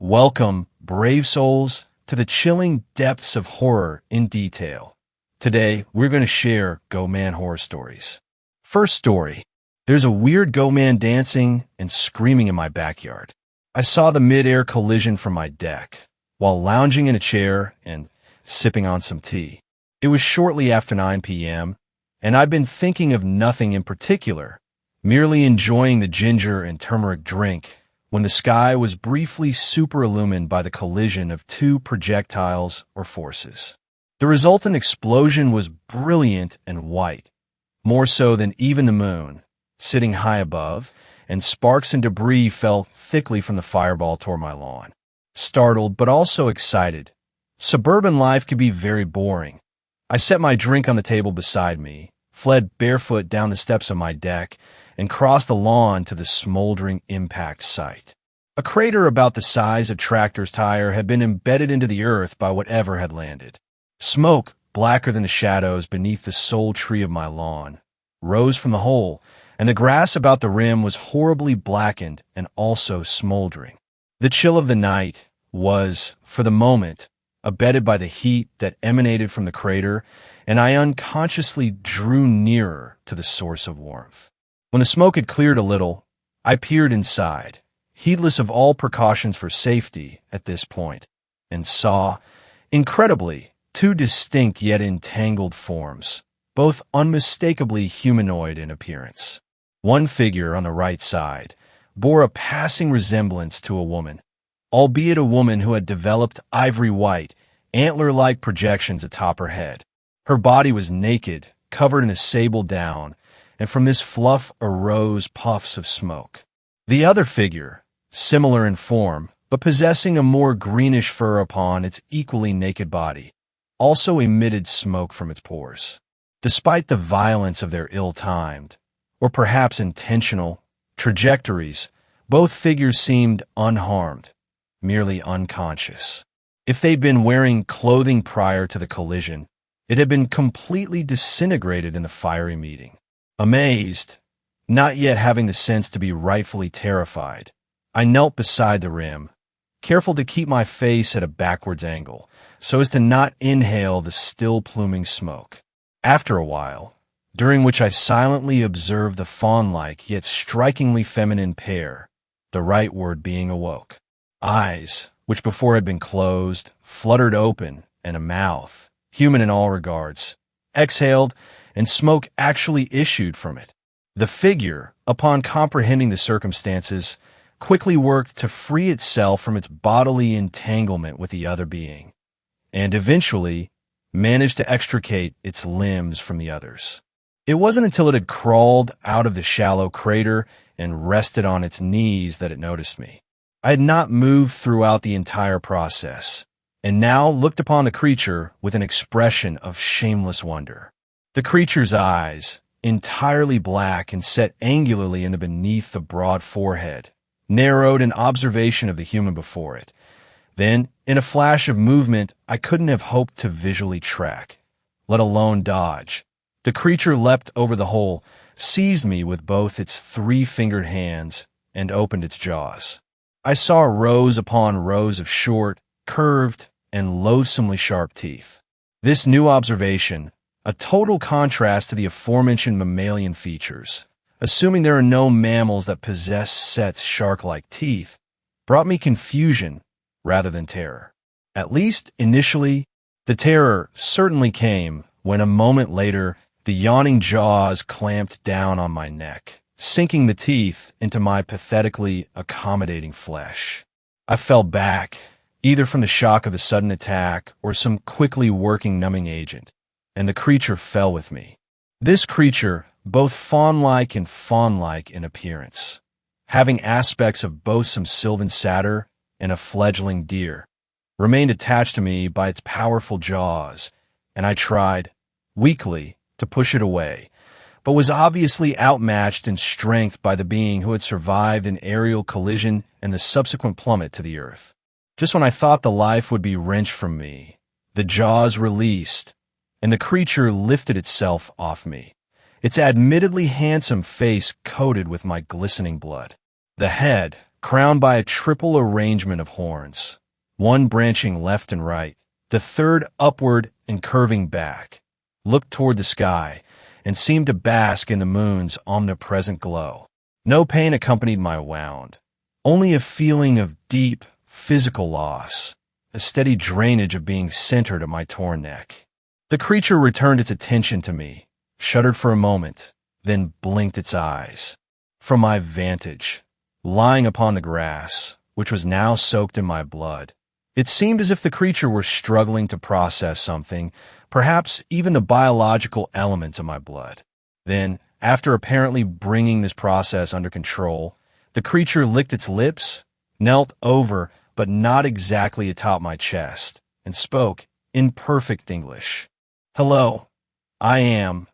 Welcome, brave souls, to the chilling depths of horror in detail. Today, we're going to share GOATMAN horror stories. First story. There's a weird GOATMAN dancing and screaming in my backyard. I saw the mid-air collision from my deck, while lounging in a chair and sipping on some tea. It was shortly after 9 p.m., and I'd been thinking of nothing in particular, merely enjoying the ginger and turmeric drink, when the sky was briefly super-illumined by the collision of two projectiles or forces. The resultant explosion was brilliant and white, more so than even the moon, sitting high above, and sparks and debris fell thickly from the fireball toward my lawn. Startled, but also excited. Suburban life could be very boring. I set my drink on the table beside me, fled barefoot down the steps of my deck, and crossed the lawn to the smoldering impact site. A crater about the size of a tractor's tire had been embedded into the earth by whatever had landed. Smoke, blacker than the shadows beneath the sole tree of my lawn, rose from the hole, and the grass about the rim was horribly blackened and also smoldering. The chill of the night was, for the moment, abetted by the heat that emanated from the crater, and I unconsciously drew nearer to the source of warmth. When the smoke had cleared a little, I peered inside, heedless of all precautions for safety at this point, and saw, incredibly, two distinct yet entangled forms, both unmistakably humanoid in appearance. One figure on the right side bore a passing resemblance to a woman, albeit a woman who had developed ivory-white, antler-like projections atop her head. Her body was naked, covered in a sable down, and from this fluff arose puffs of smoke. The other figure, similar in form, but possessing a more greenish fur upon its equally naked body, also emitted smoke from its pores. Despite the violence of their ill-timed, or perhaps intentional, trajectories, both figures seemed unharmed, merely unconscious. If they'd been wearing clothing prior to the collision, it had been completely disintegrated in the fiery meeting. Amazed, not yet having the sense to be rightfully terrified, I knelt beside the rim, careful to keep my face at a backwards angle, so as to not inhale the still pluming smoke. After a while, during which I silently observed the fawn-like yet strikingly feminine pair, the right word being awoke. Eyes, which before had been closed, fluttered open, and a mouth, human in all regards, exhaled, and smoke actually issued from it. The figure, upon comprehending the circumstances, quickly worked to free itself from its bodily entanglement with the other being, and eventually managed to extricate its limbs from the others. It wasn't until it had crawled out of the shallow crater and rested on its knees that it noticed me. I had not moved throughout the entire process, and now looked upon the creature with an expression of shameless wonder. The creature's eyes, entirely black and set angularly in the beneath the broad forehead, narrowed in observation of the human before it. Then, in a flash of movement I couldn't have hoped to visually track, let alone dodge, the creature leapt over the hole, seized me with both its three-fingered hands, and opened its jaws. I saw rows upon rows of short, curved, and loathsomely sharp teeth. This new observation, a total contrast to the aforementioned mammalian features, assuming there are no mammals that possess sets shark-like teeth, brought me confusion rather than terror. At least, initially, the terror certainly came when a moment later the yawning jaws clamped down on my neck, sinking the teeth into my pathetically accommodating flesh. I fell back, either from the shock of the sudden attack or some quickly working numbing agent, and the creature fell with me. This creature, both fawn-like and fawn-like in appearance, having aspects of both some sylvan satyr and a fledgling deer, remained attached to me by its powerful jaws, and I tried, weakly, to push it away, but was obviously outmatched in strength by the being who had survived an aerial collision and the subsequent plummet to the earth. Just when I thought the life would be wrenched from me, the jaws released, and the creature lifted itself off me, its admittedly handsome face coated with my glistening blood. The head, crowned by a triple arrangement of horns, one branching left and right, the third upward and curving back, looked toward the sky and seemed to bask in the moon's omnipresent glow. No pain accompanied my wound, only a feeling of deep physical loss, a steady drainage of being centered at my torn neck. The creature returned its attention to me, shuddered for a moment, then blinked its eyes. From my vantage, lying upon the grass, which was now soaked in my blood, it seemed as if the creature were struggling to process something, perhaps even the biological elements of my blood. Then, after apparently bringing this process under control, the creature licked its lips, knelt over, but not exactly atop my chest, and spoke in perfect English. "Hello, I am,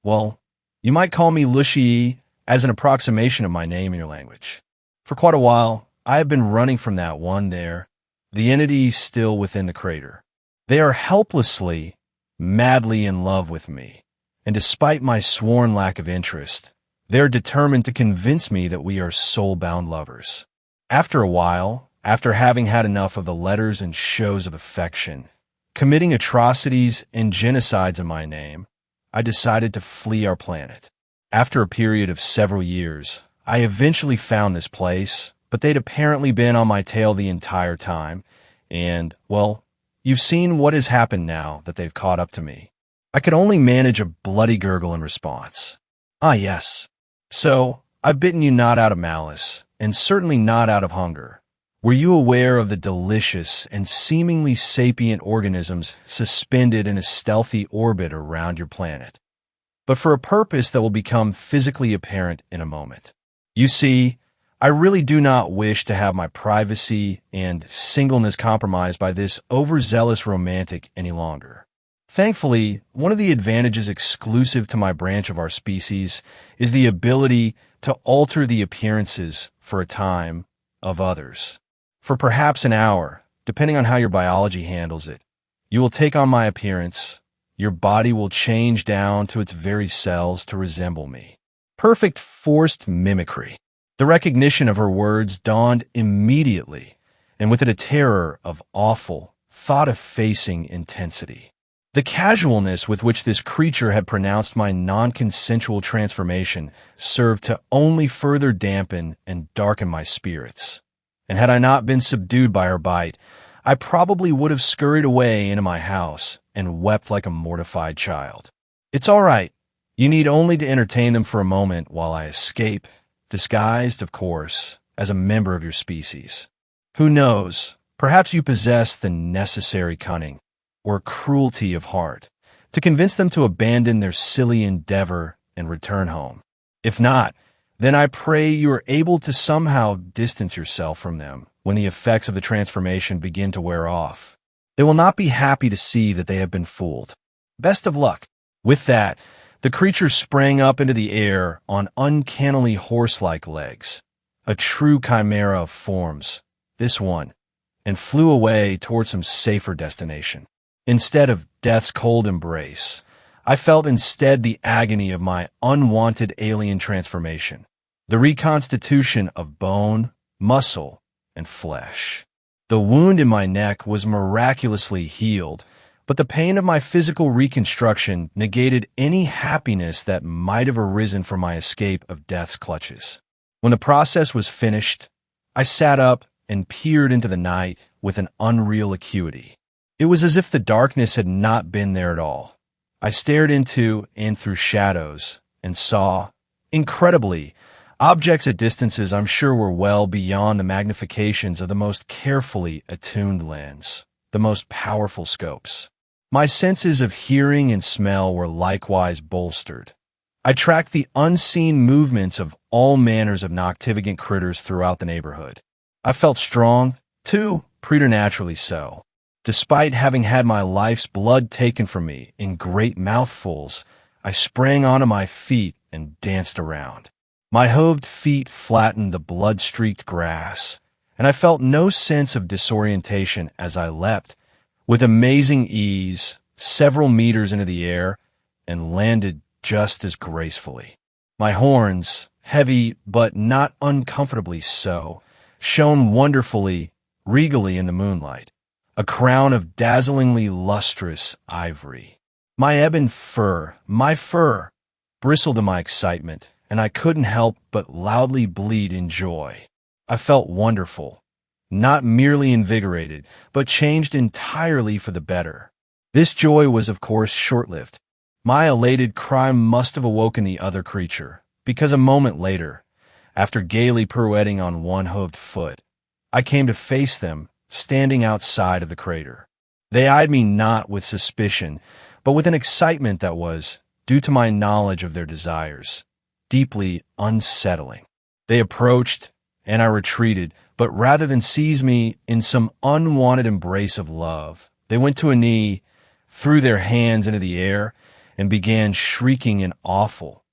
well, you might call me Lushi as an approximation of my name in your language. For quite a while, I have been running from that one there, the entity still within the crater. They are helplessly, madly in love with me, and despite my sworn lack of interest, they are determined to convince me that we are soul-bound lovers. After a while, after having had enough of the letters and shows of affection, committing atrocities and genocides in my name, I decided to flee our planet. After a period of several years, I eventually found this place, but they'd apparently been on my tail the entire time, and, well, you've seen what has happened now that they've caught up to me. I could only manage a bloody gurgle in response. Ah, yes. So, I've bitten you not out of malice, and certainly not out of hunger. Were you aware of the delicious and seemingly sapient organisms suspended in a stealthy orbit around your planet? But for a purpose that will become physically apparent in a moment. You see, I really do not wish to have my privacy and singleness compromised by this overzealous romantic any longer. Thankfully, one of the advantages exclusive to my branch of our species is the ability to alter the appearances for a time of others. For perhaps an hour, depending on how your biology handles it, you will take on my appearance. Your body will change down to its very cells to resemble me. Perfect forced mimicry. The recognition of her words dawned immediately, and with it a terror of awful, thought-effacing intensity. The casualness with which this creature had pronounced my non-consensual transformation served to only further dampen and darken my spirits. And had I not been subdued by her bite, I probably would have scurried away into my house and wept like a mortified child. It's all right. You need only to entertain them for a moment while I escape, disguised, of course, as a member of your species. Who knows, perhaps you possess the necessary cunning or cruelty of heart to convince them to abandon their silly endeavor and return home. If not, then I pray you are able to somehow distance yourself from them when the effects of the transformation begin to wear off. They will not be happy to see that they have been fooled. Best of luck. With that, the creature sprang up into the air on uncannily horse-like legs, a true chimera of forms, this one, and flew away toward some safer destination. Instead of death's cold embrace, I felt instead the agony of my unwanted alien transformation, the reconstitution of bone, muscle, and flesh. The wound in my neck was miraculously healed, but the pain of my physical reconstruction negated any happiness that might have arisen from my escape of death's clutches. When the process was finished, I sat up and peered into the night with an unreal acuity. It was as if the darkness had not been there at all. I stared into and through shadows and saw, incredibly, objects at distances I'm sure were well beyond the magnifications of the most carefully attuned lens, the most powerful scopes. My senses of hearing and smell were likewise bolstered. I tracked the unseen movements of all manners of noctivagant critters throughout the neighborhood. I felt strong, too, preternaturally so. Despite having had my life's blood taken from me in great mouthfuls, I sprang onto my feet and danced around. My hoved feet flattened the blood-streaked grass, and I felt no sense of disorientation as I leapt, with amazing ease, several meters into the air, and landed just as gracefully. My horns, heavy but not uncomfortably so, shone wonderfully, regally in the moonlight, a crown of dazzlingly lustrous ivory. My fur, bristled in my excitement, and I couldn't help but loudly bleat in joy. I felt wonderful, not merely invigorated, but changed entirely for the better. This joy was, of course, short-lived. My elated cry must have awoken the other creature, because a moment later, after gaily pirouetting on one-hooved foot, I came to face them, standing outside of the crater. They eyed me not with suspicion, but with an excitement that was, due to my knowledge of their desires, deeply unsettling. They approached, and I retreated, but rather than seize me in some unwanted embrace of love, they went to a knee, threw their hands into the air, and began shrieking in awful,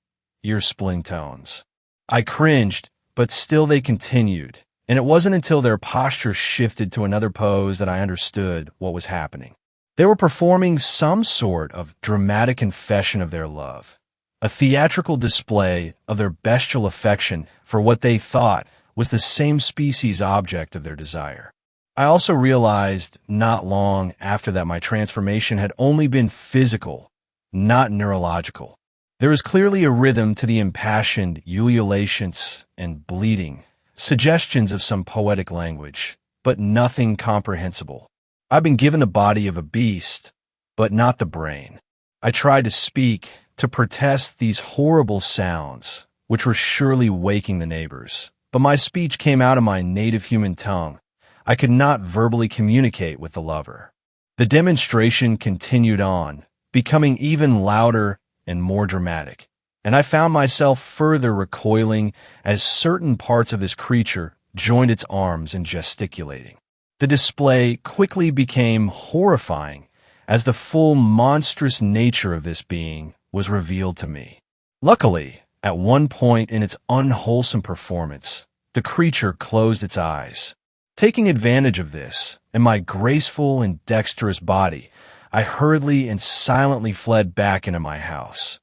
ear-splitting tones. I cringed, but still they continued, and it wasn't until their posture shifted to another pose that I understood what was happening. They were performing some sort of dramatic confession of their love, a theatrical display of their bestial affection for what they thought was the same species object of their desire. I also realized not long after that my transformation had only been physical, not neurological. There is clearly a rhythm to the impassioned ululations and bleating, suggestions of some poetic language, but nothing comprehensible. I've been given the body of a beast, but not the brain. I tried to speak, to protest these horrible sounds, which were surely waking the neighbors, but my speech came out of my native human tongue. I could not verbally communicate with the lover. The demonstration continued on, becoming even louder and more dramatic, and I found myself further recoiling as certain parts of this creature joined its arms in gesticulating. The display quickly became horrifying as the full monstrous nature of this being was revealed to me. Luckily, at one point in its unwholesome performance, the creature closed its eyes. Taking advantage of this, and my graceful and dexterous body, I hurriedly and silently fled back into my house,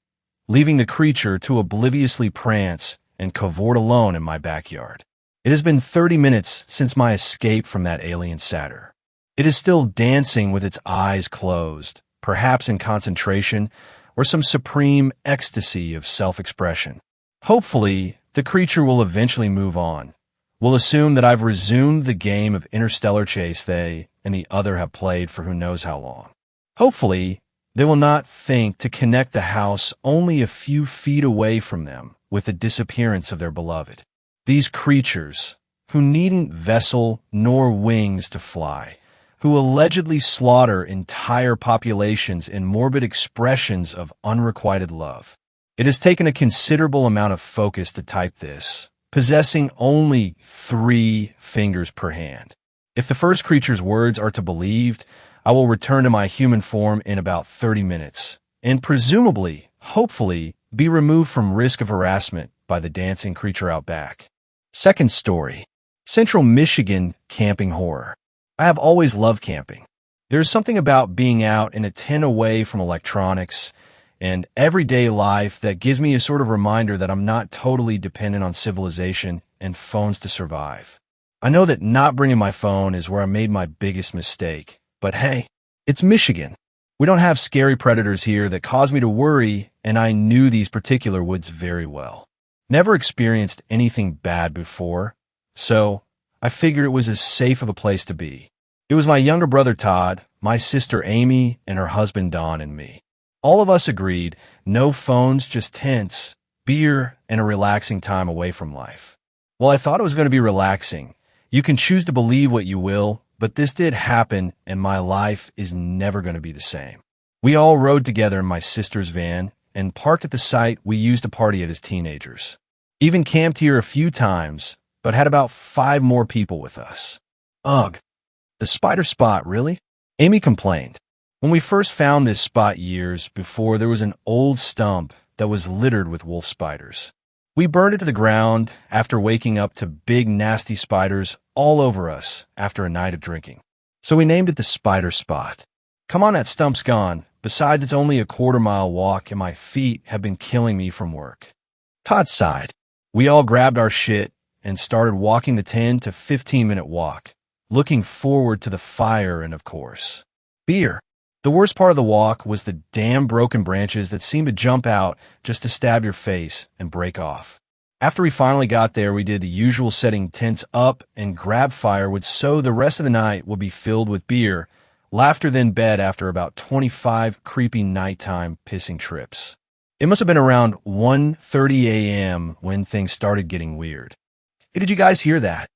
leaving the creature to obliviously prance and cavort alone in my backyard. It has been 30 minutes since my escape from that alien satyr. It is still dancing with its eyes closed, perhaps in concentration or some supreme ecstasy of self-expression. Hopefully, the creature will eventually move on. Will assume that I've resumed the game of interstellar chase they and the other have played for who knows how long. Hopefully, they will not think to connect the house only a few feet away from them with the disappearance of their beloved. These creatures, who needn't vessel nor wings to fly, who allegedly slaughter entire populations in morbid expressions of unrequited love. It has taken a considerable amount of focus to type this, possessing only 3 fingers per hand. If the first creature's words are to be believed, I will return to my human form in about 30 minutes, and presumably, hopefully, be removed from risk of harassment by the dancing creature out back. Second story. Central Michigan camping horror. I have always loved camping. There's something about being out in a tent away from electronics and everyday life that gives me a sort of reminder that I'm not totally dependent on civilization and phones to survive. I know that not bringing my phone is where I made my biggest mistake. But hey, it's Michigan. We don't have scary predators here that cause me to worry, and I knew these particular woods very well. Never experienced anything bad before, so I figured it was as safe of a place to be. It was my younger brother Todd, my sister Amy, and her husband Don and me. All of us agreed, no phones, just tents, beer, and a relaxing time away from life. Well, I thought it was going to be relaxing. You can choose to believe what you will, but this did happen, and my life is never going to be the same. We all rode together in my sister's van and parked at the site we used to party at as teenagers. Even camped here a few times, but had about 5 more people with us. Ugh, the spider spot, really? Amy complained. When we first found this spot years before, there was an old stump that was littered with wolf spiders. We burned it to the ground after waking up to big nasty spiders all over us after a night of drinking. So we named it the Spider Spot. Come on, that stump's gone. Besides, it's only a quarter-mile walk and my feet have been killing me from work. Todd sighed. We all grabbed our shit and started walking the 10 to 15-minute walk, looking forward to the fire and, of course, beer. The worst part of the walk was the damn broken branches that seemed to jump out just to stab your face and break off. After we finally got there, we did the usual setting tents up and grab firewood so the rest of the night would be filled with beer, laughter, then bed after about 25 creepy nighttime pissing trips. It must have been around 1:30 a.m. when things started getting weird. Hey, did you guys hear that?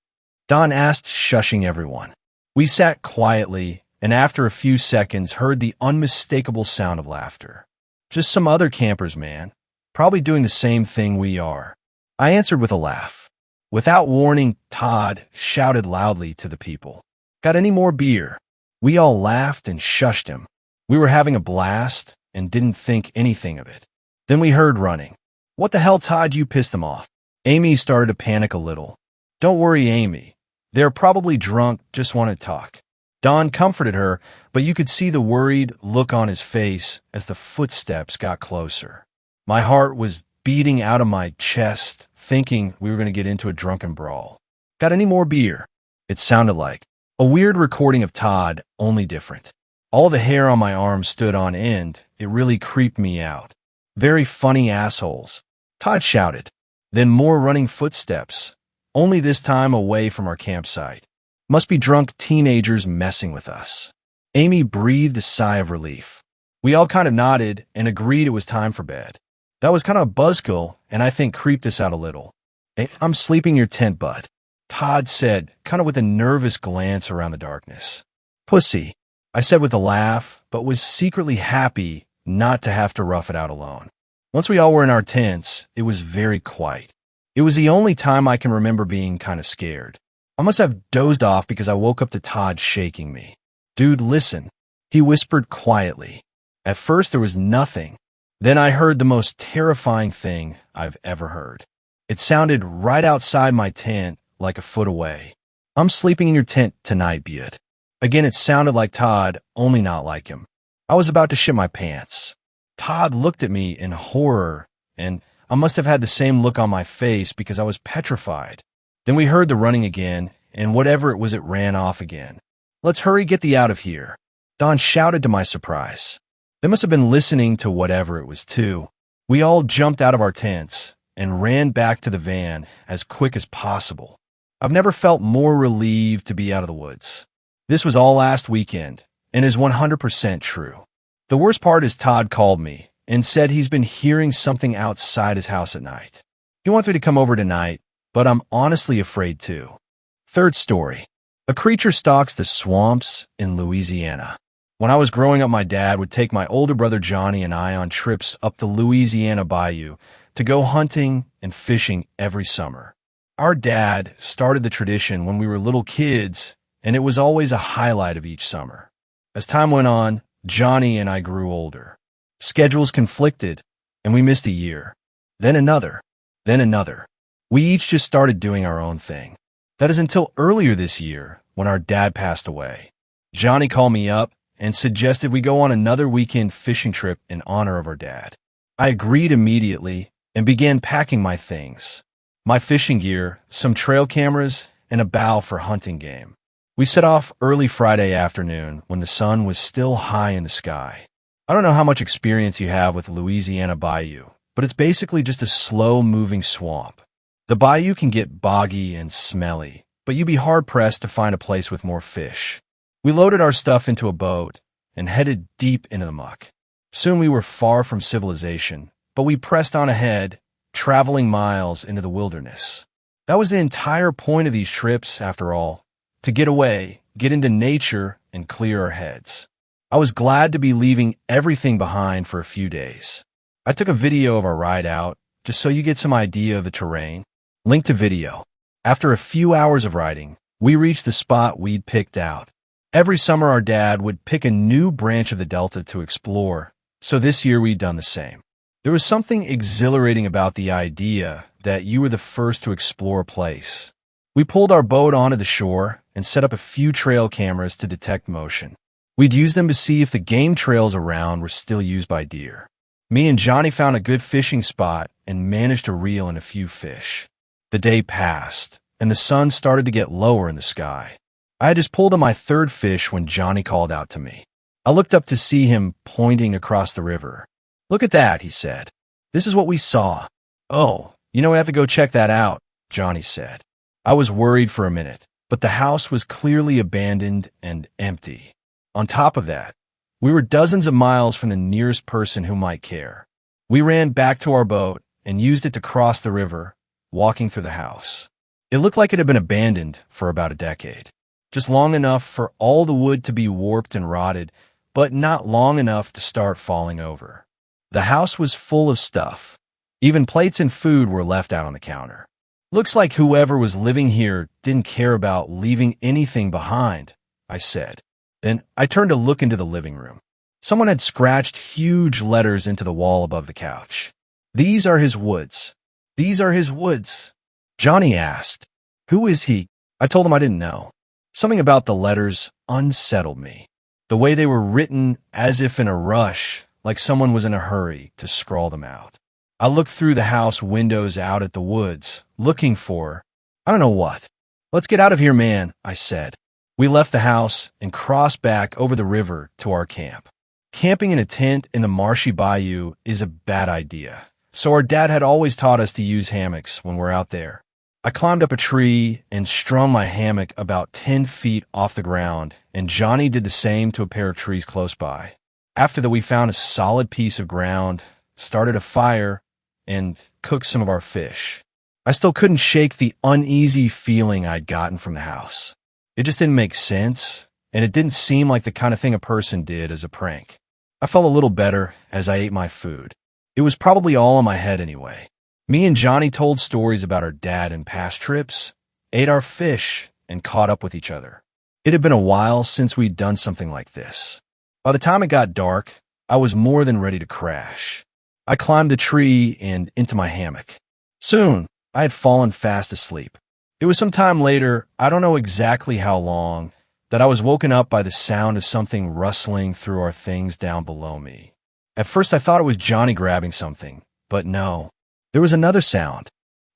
Don asked, shushing everyone. We sat quietly, and after a few seconds heard the unmistakable sound of laughter. Just some other campers, man. Probably doing the same thing we are. I answered with a laugh. Without warning, Todd shouted loudly to the people, "Got any more beer?" We all laughed and shushed him. We were having a blast and didn't think anything of it. Then we heard running. "What the hell, Todd, you pissed them off?" Amy started to panic a little. "Don't worry, Amy. They're probably drunk, just want to talk." Don comforted her, but you could see the worried look on his face as the footsteps got closer. My heart was beating out of my chest, thinking we were going to get into a drunken brawl. "Got any more beer?" It sounded like a weird recording of Todd, only different. All the hair on my arm stood on end. It really creeped me out. "Very funny assholes," Todd shouted. Then more running footsteps, only this time away from our campsite. Must be drunk teenagers messing with us. Amy breathed a sigh of relief. We all kind of nodded and agreed it was time for bed. That was kind of a buzzkill, and I think creeped us out a little. "Hey, I'm sleeping in your tent, bud," Todd said, kind of with a nervous glance around the darkness. "Pussy," I said with a laugh, but was secretly happy not to have to rough it out alone. Once we all were in our tents, it was very quiet. It was the only time I can remember being kind of scared. I must have dozed off because I woke up to Todd shaking me. "Dude, listen," he whispered quietly. At first there was nothing. Then I heard the most terrifying thing I've ever heard. It sounded right outside my tent, like a foot away. "I'm sleeping in your tent tonight, bud." Again, it sounded like Todd, only not like him. I was about to shit my pants. Todd looked at me in horror, and I must have had the same look on my face because I was petrified. Then we heard the running again, and whatever it was, it ran off again. "Let's hurry, get thee out of here," Don shouted to my surprise. They must have been listening to whatever it was, too. We all jumped out of our tents and ran back to the van as quick as possible. I've never felt more relieved to be out of the woods. This was all last weekend, and is 100% true. The worst part is Todd called me and said he's been hearing something outside his house at night. He wants me to come over tonight, but I'm honestly afraid too. Third story. A creature stalks the swamps in Louisiana. When I was growing up, my dad would take my older brother Johnny and I on trips up the Louisiana Bayou to go hunting and fishing every summer. Our dad started the tradition when we were little kids, and it was always a highlight of each summer. As time went on, Johnny and I grew older. Schedules conflicted, and we missed a year. Then another. Then another. We each just started doing our own thing. That is until earlier this year, when our dad passed away. Johnny called me up and suggested we go on another weekend fishing trip in honor of our dad. I agreed immediately and began packing my things. My fishing gear, some trail cameras, and a bow for hunting game. We set off early Friday afternoon when the sun was still high in the sky. I don't know how much experience you have with Louisiana Bayou, but it's basically just a slow-moving swamp. The bayou can get boggy and smelly, but you'd be hard-pressed to find a place with more fish. We loaded our stuff into a boat and headed deep into the muck. Soon we were far from civilization, but we pressed on ahead, traveling miles into the wilderness. That was the entire point of these trips, after all, to get away, get into nature, and clear our heads. I was glad to be leaving everything behind for a few days. I took a video of our ride out, just so you get some idea of the terrain. Link to video. After a few hours of riding, we reached the spot we'd picked out. Every summer our dad would pick a new branch of the Delta to explore, so this year we'd done the same. There was something exhilarating about the idea that you were the first to explore a place. We pulled our boat onto the shore and set up a few trail cameras to detect motion. We'd use them to see if the game trails around were still used by deer. Me and Johnny found a good fishing spot and managed to reel in a few fish. The day passed, and the sun started to get lower in the sky. I had just pulled on my third fish when Johnny called out to me. I looked up to see him pointing across the river. "Look at that," he said. "This is what we saw." "Oh, we have to go check that out," Johnny said. I was worried for a minute, but the house was clearly abandoned and empty. On top of that, we were dozens of miles from the nearest person who might care. We ran back to our boat and used it to cross the river, walking through the house. It looked like it had been abandoned for about a decade, just long enough for all the wood to be warped and rotted, but not long enough to start falling over. The house was full of stuff. Even plates and food were left out on the counter. "Looks like whoever was living here didn't care about leaving anything behind," I said. Then I turned to look into the living room. Someone had scratched huge letters into the wall above the couch. "These are his woods. These are his woods." Johnny asked, "Who is he?" I told him I didn't know. Something about the letters unsettled me. The way they were written as if in a rush, like someone was in a hurry to scrawl them out. I looked through the house windows out at the woods, looking for, I don't know what. "Let's get out of here, man," I said. We left the house and crossed back over the river to our camp. Camping in a tent in the marshy bayou is a bad idea, so our dad had always taught us to use hammocks when we're out there. I climbed up a tree and strung my hammock about 10 feet off the ground, and Johnny did the same to a pair of trees close by. After that, we found a solid piece of ground, started a fire, and cooked some of our fish. I still couldn't shake the uneasy feeling I'd gotten from the house. It just didn't make sense, and it didn't seem like the kind of thing a person did as a prank. I felt a little better as I ate my food. It was probably all in my head anyway. Me and Johnny told stories about our dad and past trips, ate our fish, and caught up with each other. It had been a while since we'd done something like this. By the time it got dark, I was more than ready to crash. I climbed the tree and into my hammock. Soon, I had fallen fast asleep. It was some time later, I don't know exactly how long, that I was woken up by the sound of something rustling through our things down below me. At first, I thought it was Johnny grabbing something, but no. There was another sound.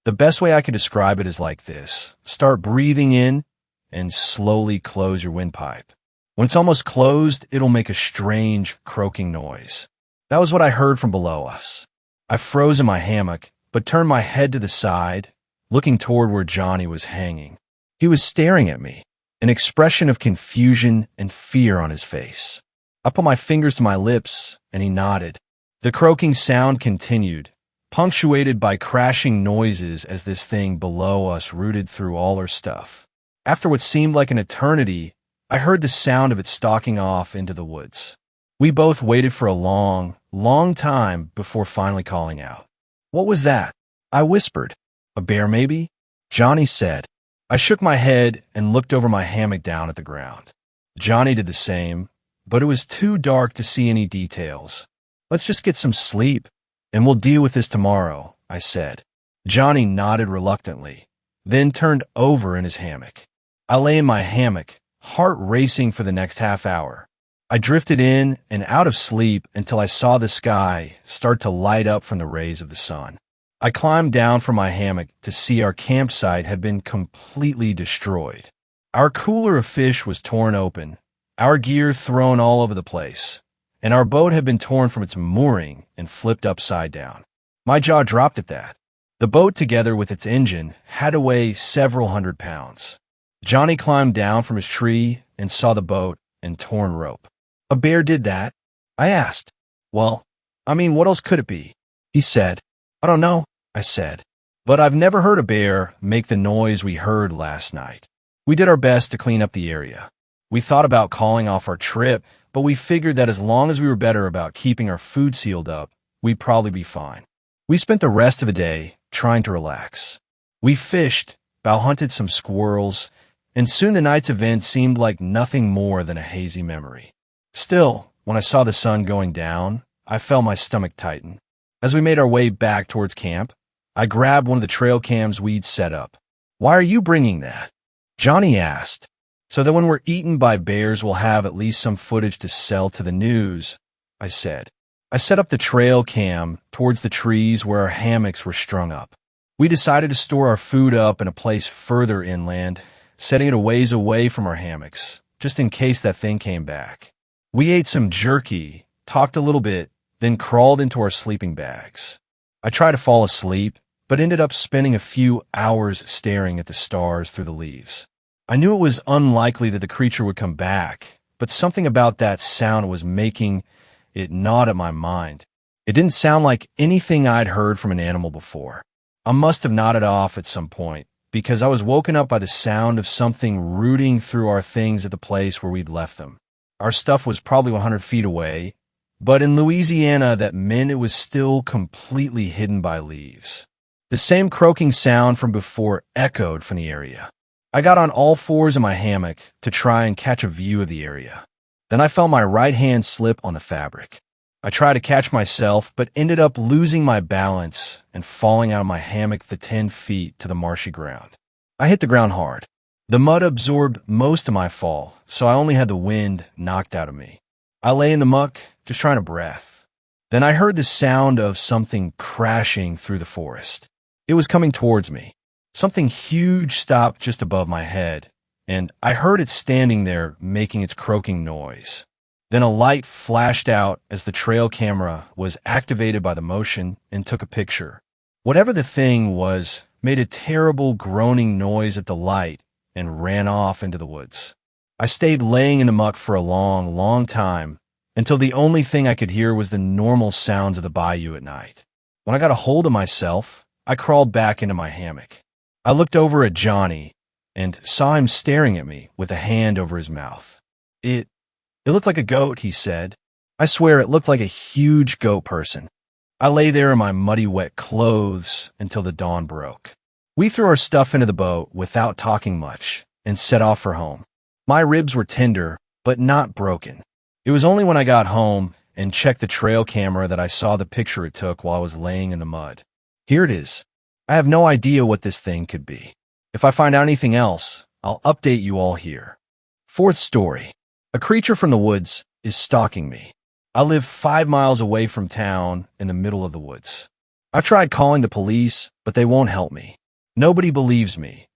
The best way I could describe it is like this. Start breathing in and slowly close your windpipe. When it's almost closed, it'll make a strange croaking noise. That was what I heard from below us. I froze in my hammock, but turned my head to the side, looking toward where Johnny was hanging. He was staring at me, an expression of confusion and fear on his face. I put my fingers to my lips, and he nodded. The croaking sound continued, punctuated by crashing noises as this thing below us rooted through all our stuff. After what seemed like an eternity, I heard the sound of it stalking off into the woods. We both waited for a long, long time before finally calling out. "What was that?" I whispered. "A bear, maybe?" Johnny said. I shook my head and looked over my hammock down at the ground. Johnny did the same, but it was too dark to see any details. "Let's just get some sleep, and we'll deal with this tomorrow," I said. Johnny nodded reluctantly, then turned over in his hammock. I lay in my hammock, heart racing for the next half hour. I drifted in and out of sleep until I saw the sky start to light up from the rays of the sun. I climbed down from my hammock to see our campsite had been completely destroyed. Our cooler of fish was torn open, our gear thrown all over the place, and our boat had been torn from its mooring and flipped upside down. My jaw dropped at that. The boat, together with its engine, had to weigh several hundred pounds. Johnny climbed down from his tree and saw the boat and torn rope. "A bear did that?" I asked. "Well, what else could it be?" He said. "I don't know," I said. "But I've never heard a bear make the noise we heard last night." We did our best to clean up the area. We thought about calling off our trip, but we figured that as long as we were better about keeping our food sealed up, we'd probably be fine. We spent the rest of the day trying to relax. We fished, bow-hunted some squirrels, and soon the night's event seemed like nothing more than a hazy memory. Still, when I saw the sun going down, I felt my stomach tighten. As we made our way back towards camp, I grabbed one of the trail cams we'd set up. "Why are you bringing that?" Johnny asked. "So that when we're eaten by bears, we'll have at least some footage to sell to the news," I said. I set up the trail cam towards the trees where our hammocks were strung up. We decided to store our food up in a place further inland, setting it a ways away from our hammocks, just in case that thing came back. We ate some jerky, talked a little bit, then crawled into our sleeping bags. I tried to fall asleep, but ended up spending a few hours staring at the stars through the leaves. I knew it was unlikely that the creature would come back, but something about that sound was making it gnawed at my mind. It didn't sound like anything I'd heard from an animal before. I must have nodded off at some point, because I was woken up by the sound of something rooting through our things at the place where we'd left them. Our stuff was probably 100 feet away, but in Louisiana that meant it was still completely hidden by leaves. The same croaking sound from before echoed from the area. I got on all fours in my hammock to try and catch a view of the area. Then I felt my right hand slip on the fabric. I tried to catch myself, but ended up losing my balance and falling out of my hammock the 10 feet to the marshy ground. I hit the ground hard. The mud absorbed most of my fall, so I only had the wind knocked out of me. I lay in the muck, just trying to breath. Then I heard the sound of something crashing through the forest. It was coming towards me. Something huge stopped just above my head, and I heard it standing there making its croaking noise. Then a light flashed out as the trail camera was activated by the motion and took a picture. Whatever the thing was made a terrible groaning noise at the light and ran off into the woods. I stayed laying in the muck for a long, long time until the only thing I could hear was the normal sounds of the bayou at night. When I got a hold of myself, I crawled back into my hammock. I looked over at Johnny and saw him staring at me with a hand over his mouth. It looked like a goat, he said. I swear it looked like a huge goat person. I lay there in my muddy, wet clothes until the dawn broke. We threw our stuff into the boat without talking much and set off for home. My ribs were tender, but not broken. It was only when I got home and checked the trail camera that I saw the picture it took while I was laying in the mud. Here it is. I have no idea what this thing could be. If I find out anything else, I'll update you all here. Fourth story. A creature from the woods is stalking me. I live 5 miles away from town in the middle of the woods. I've tried calling the police, but they won't help me. Nobody believes me.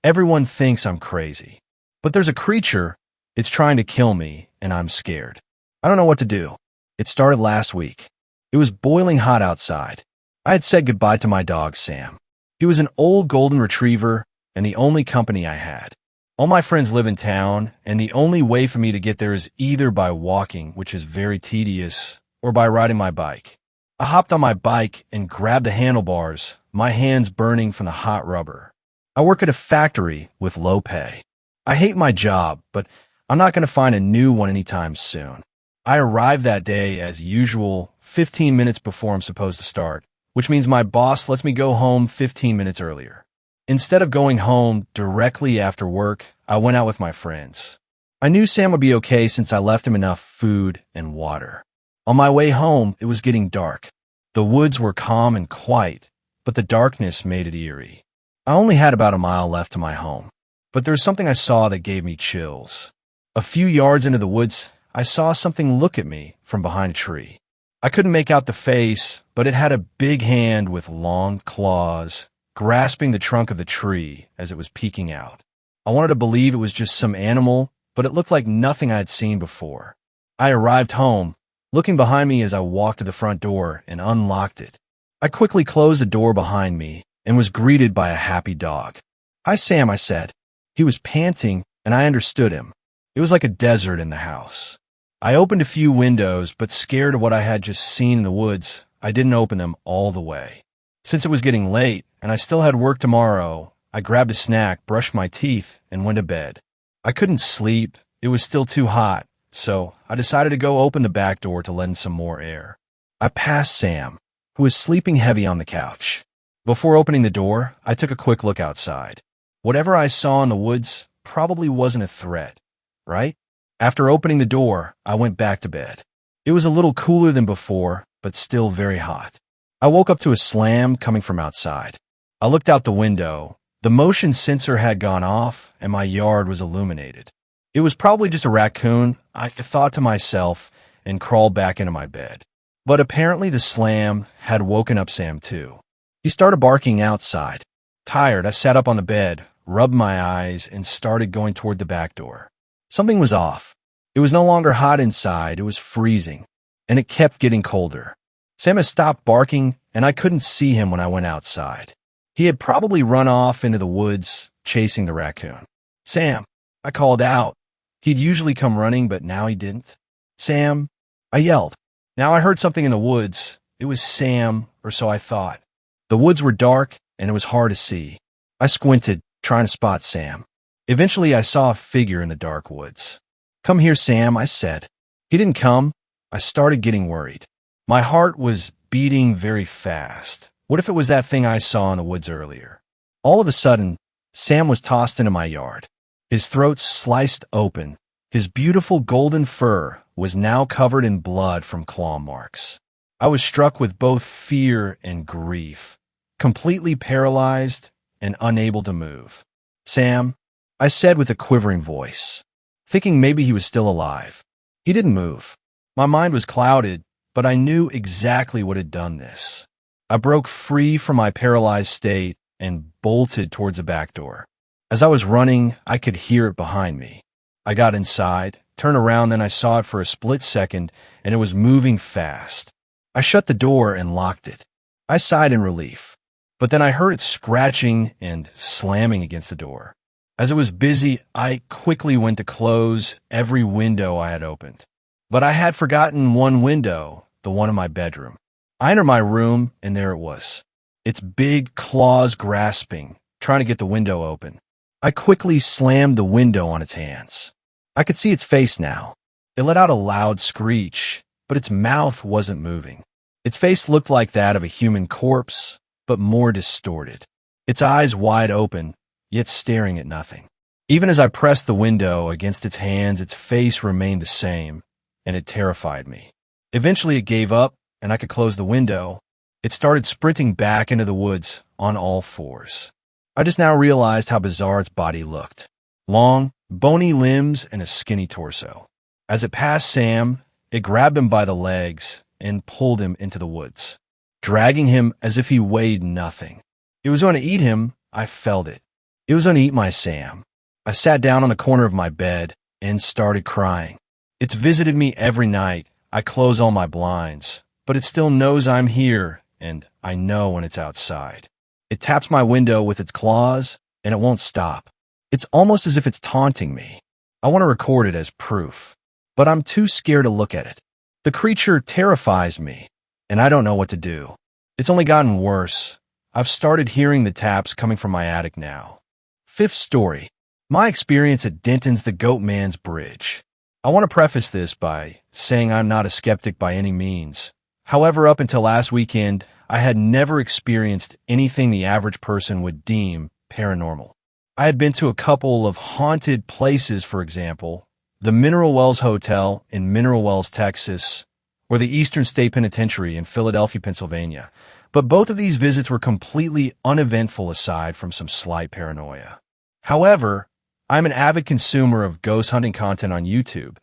Everyone thinks I'm crazy. But there's a creature. It's trying to kill me, and I'm scared. I don't know what to do. It started last week. It was boiling hot outside. I had said goodbye to my dog, Sam. He was an old golden retriever and the only company I had. All my friends live in town, and the only way for me to get there is either by walking, which is very tedious, or by riding my bike. I hopped on my bike and grabbed the handlebars, my hands burning from the hot rubber. I work at a factory with low pay. I hate my job, but I'm not going to find a new one anytime soon. I arrived that day as usual 15 minutes before I'm supposed to start, which means my boss lets me go home 15 minutes earlier. Instead of going home directly after work, I went out with my friends. I knew Sam would be okay since I left him enough food and water. On my way home, it was getting dark. The woods were calm and quiet, but the darkness made it eerie. I only had about a mile left to my home, but there was something I saw that gave me chills. A few yards into the woods, I saw something look at me from behind a tree. I couldn't make out the face, but it had a big hand with long claws, grasping the trunk of the tree as it was peeking out. I wanted to believe it was just some animal, but it looked like nothing I had seen before. I arrived home, looking behind me as I walked to the front door and unlocked it. I quickly closed the door behind me and was greeted by a happy dog. "Hi, Sam," I said. He was panting, and I understood him. It was like a desert in the house. I opened a few windows, but scared of what I had just seen in the woods, I didn't open them all the way. Since it was getting late, and I still had work tomorrow, I grabbed a snack, brushed my teeth, and went to bed. I couldn't sleep. It was still too hot, so I decided to go open the back door to let in some more air. I passed Sam, who was sleeping heavy on the couch. Before opening the door, I took a quick look outside. Whatever I saw in the woods probably wasn't a threat, right? After opening the door, I went back to bed. It was a little cooler than before, but still very hot. I woke up to a slam coming from outside. I looked out the window. The motion sensor had gone off, and my yard was illuminated. It was probably just a raccoon, I thought to myself, and crawled back into my bed. But apparently the slam had woken up Sam too. He started barking outside. Tired, I sat up on the bed, rubbed my eyes, and started going toward the back door. Something was off. It was no longer hot inside, it was freezing, and it kept getting colder. Sam had stopped barking, and I couldn't see him when I went outside. He had probably run off into the woods, chasing the raccoon. "Sam," I called out. He'd usually come running, but now he didn't. "Sam," I yelled. Now I heard something in the woods. It was Sam, or so I thought. The woods were dark, and it was hard to see. I squinted, trying to spot Sam. Eventually, I saw a figure in the dark woods. "Come here, Sam," I said. He didn't come. I started getting worried. My heart was beating very fast. What if it was that thing I saw in the woods earlier? All of a sudden, Sam was tossed into my yard. His throat sliced open. His beautiful golden fur was now covered in blood from claw marks. I was struck with both fear and grief, completely paralyzed and unable to move. "Sam," I said with a quivering voice, thinking maybe he was still alive. He didn't move. My mind was clouded, but I knew exactly what had done this. I broke free from my paralyzed state and bolted towards the back door. As I was running, I could hear it behind me. I got inside, turned around, then I saw it for a split second, and it was moving fast. I shut the door and locked it. I sighed in relief, but then I heard it scratching and slamming against the door. As it was busy, I quickly went to close every window I had opened. But I had forgotten one window, the one in my bedroom. I entered my room, and there it was. Its big claws grasping, trying to get the window open. I quickly slammed the window on its hands. I could see its face now. It let out a loud screech, but its mouth wasn't moving. Its face looked like that of a human corpse, but more distorted. Its eyes wide open, yet staring at nothing. Even as I pressed the window against its hands, its face remained the same, and it terrified me. Eventually it gave up, and I could close the window. It started sprinting back into the woods on all fours. I just now realized how bizarre its body looked. Long, bony limbs and a skinny torso. As it passed Sam, it grabbed him by the legs and pulled him into the woods, dragging him as if he weighed nothing. It was going to eat him. I felt it. It was going to eat my Sam. I sat down on the corner of my bed and started crying. It's visited me every night. I close all my blinds, but it still knows I'm here, and I know when it's outside. It taps my window with its claws, and it won't stop. It's almost as if it's taunting me. I want to record it as proof, but I'm too scared to look at it. The creature terrifies me, and I don't know what to do. It's only gotten worse. I've started hearing the taps coming from my attic now. Fifth story. My experience at Denton's the GOATMAN's Bridge. I want to preface this by saying I'm not a skeptic by any means. However, up until last weekend, I had never experienced anything the average person would deem paranormal. I had been to a couple of haunted places, for example, the Mineral Wells Hotel in Mineral Wells, Texas, or the Eastern State Penitentiary in Philadelphia, Pennsylvania. But both of these visits were completely uneventful aside from some slight paranoia. However, I'm an avid consumer of ghost hunting content on YouTube.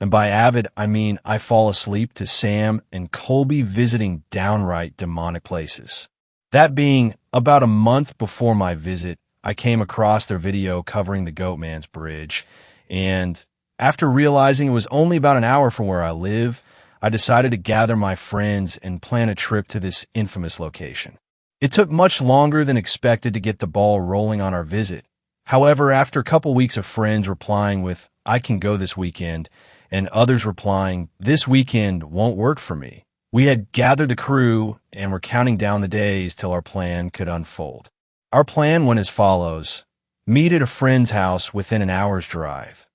And by avid, I mean I fall asleep to Sam and Colby visiting downright demonic places. That being, about a month before my visit, I came across their video covering the GOATMAN's Bridge, and after realizing it was only about an hour from where I live, I decided to gather my friends and plan a trip to this infamous location. It took much longer than expected to get the ball rolling on our visit. However, after a couple weeks of friends replying with, "I can go this weekend," and others replying, "This weekend won't work for me," we had gathered the crew and were counting down the days till our plan could unfold. Our plan went as follows. Meet at a friend's house within an hour's drive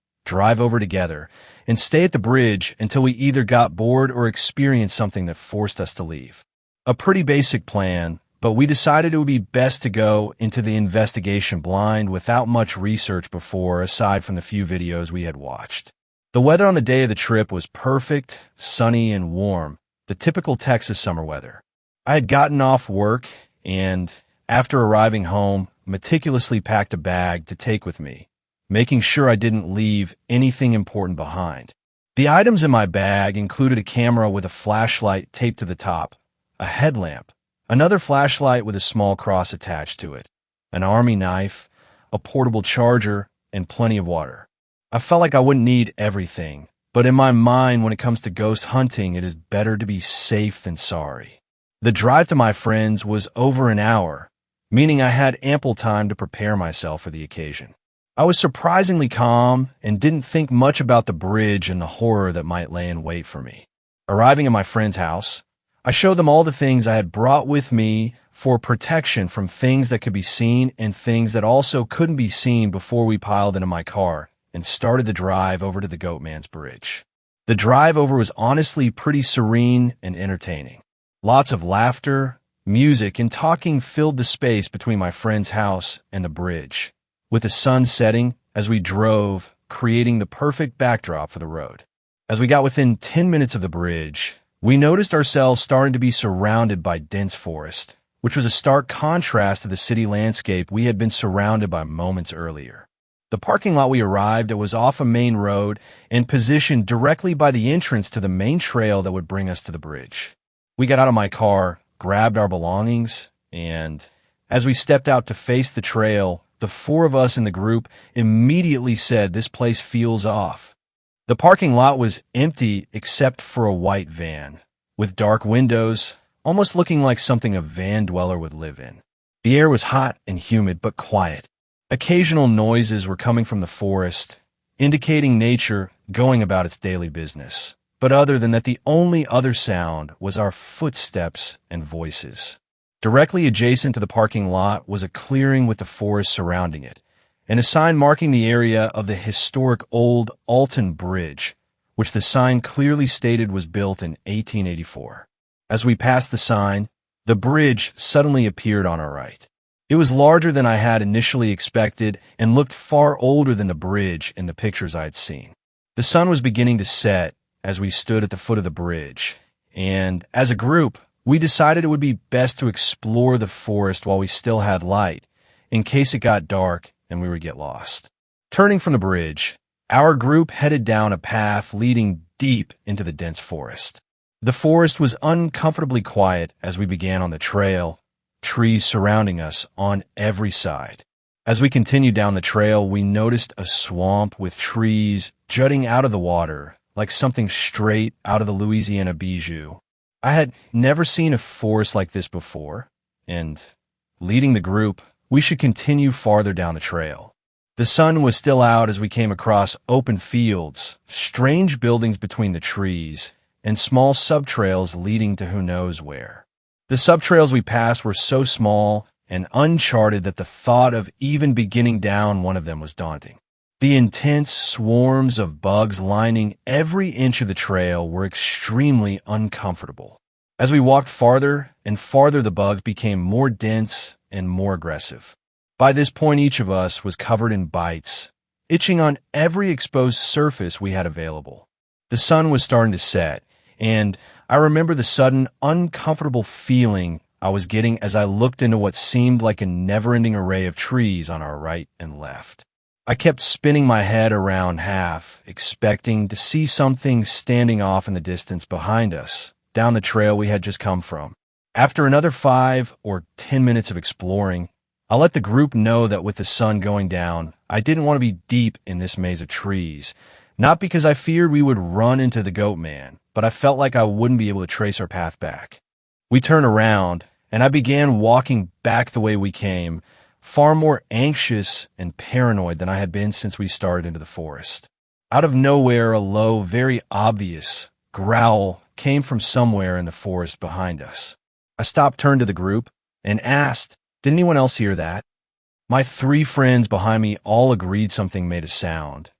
over together, and stay at the bridge until we either got bored or experienced something that forced us to leave. A pretty basic plan, but we decided it would be best to go into the investigation blind without much research before, aside from the few videos we had watched. The weather on the day of the trip was perfect, sunny, and warm, the typical Texas summer weather. I had gotten off work and, after arriving home, meticulously packed a bag to take with me, making sure I didn't leave anything important behind. The items in my bag included a camera with a flashlight taped to the top, a headlamp, another flashlight with a small cross attached to it, an army knife, a portable charger, and plenty of water. I felt like I wouldn't need everything, but in my mind, when it comes to ghost hunting, it is better to be safe than sorry. The drive to my friends was over an hour, meaning I had ample time to prepare myself for the occasion. I was surprisingly calm and didn't think much about the bridge and the horror that might lay in wait for me. Arriving at my friend's house, I showed them all the things I had brought with me for protection from things that could be seen and things that also couldn't be seen before we piled into my car and started the drive over to the Goatman's Bridge. The drive over was honestly pretty serene and entertaining. Lots of laughter, music, and talking filled the space between my friend's house and the bridge, with the sun setting as we drove, creating the perfect backdrop for the road. As we got within 10 minutes of the bridge, we noticed ourselves starting to be surrounded by dense forest, which was a stark contrast to the city landscape we had been surrounded by moments earlier. The parking lot we arrived at was off a main road and positioned directly by the entrance to the main trail that would bring us to the bridge. We got out of my car, grabbed our belongings, and as we stepped out to face the trail, the four of us in the group immediately said, "This place feels off." The parking lot was empty except for a white van, with dark windows, almost looking like something a van dweller would live in. The air was hot and humid, but quiet. Occasional noises were coming from the forest, indicating nature going about its daily business. But other than that, the only other sound was our footsteps and voices. Directly adjacent to the parking lot was a clearing with the forest surrounding it, and a sign marking the area of the historic old Alton Bridge, which the sign clearly stated was built in 1884. As we passed the sign, the bridge suddenly appeared on our right. It was larger than I had initially expected and looked far older than the bridge in the pictures I had seen. The sun was beginning to set as we stood at the foot of the bridge, and as a group, we decided it would be best to explore the forest while we still had light, in case it got dark and we would get lost. Turning from the bridge, our group headed down a path leading deep into the dense forest. The forest was uncomfortably quiet as we began on the trail, trees surrounding us on every side. As we continued down the trail, we noticed a swamp with trees jutting out of the water, like something straight out of the Louisiana Bijou. I had never seen a forest like this before, and leading the group, we should continue farther down the trail. The sun was still out as we came across open fields, strange buildings between the trees, and small subtrails leading to who knows where. The subtrails we passed were so small and uncharted that the thought of even beginning down one of them was daunting. The intense swarms of bugs lining every inch of the trail were extremely uncomfortable. As we walked farther and farther, the bugs became more dense and more aggressive. By this point, each of us was covered in bites, itching on every exposed surface we had available. The sun was starting to set, and I remember the sudden, uncomfortable feeling I was getting as I looked into what seemed like a never-ending array of trees on our right and left. I kept spinning my head around half, expecting to see something standing off in the distance behind us, down the trail we had just come from. After another 5 or 10 minutes of exploring, I let the group know that with the sun going down, I didn't want to be deep in this maze of trees, not because I feared we would run into the Goatman, but I felt like I wouldn't be able to trace our path back. We turned around, and I began walking back the way we came, far more anxious and paranoid than I had been since we started into the forest. Out of nowhere, a low, very obvious growl came from somewhere in the forest behind us. I stopped, turned to the group, and asked, "Did anyone else hear that?" My 3 friends behind me all agreed something made a sound,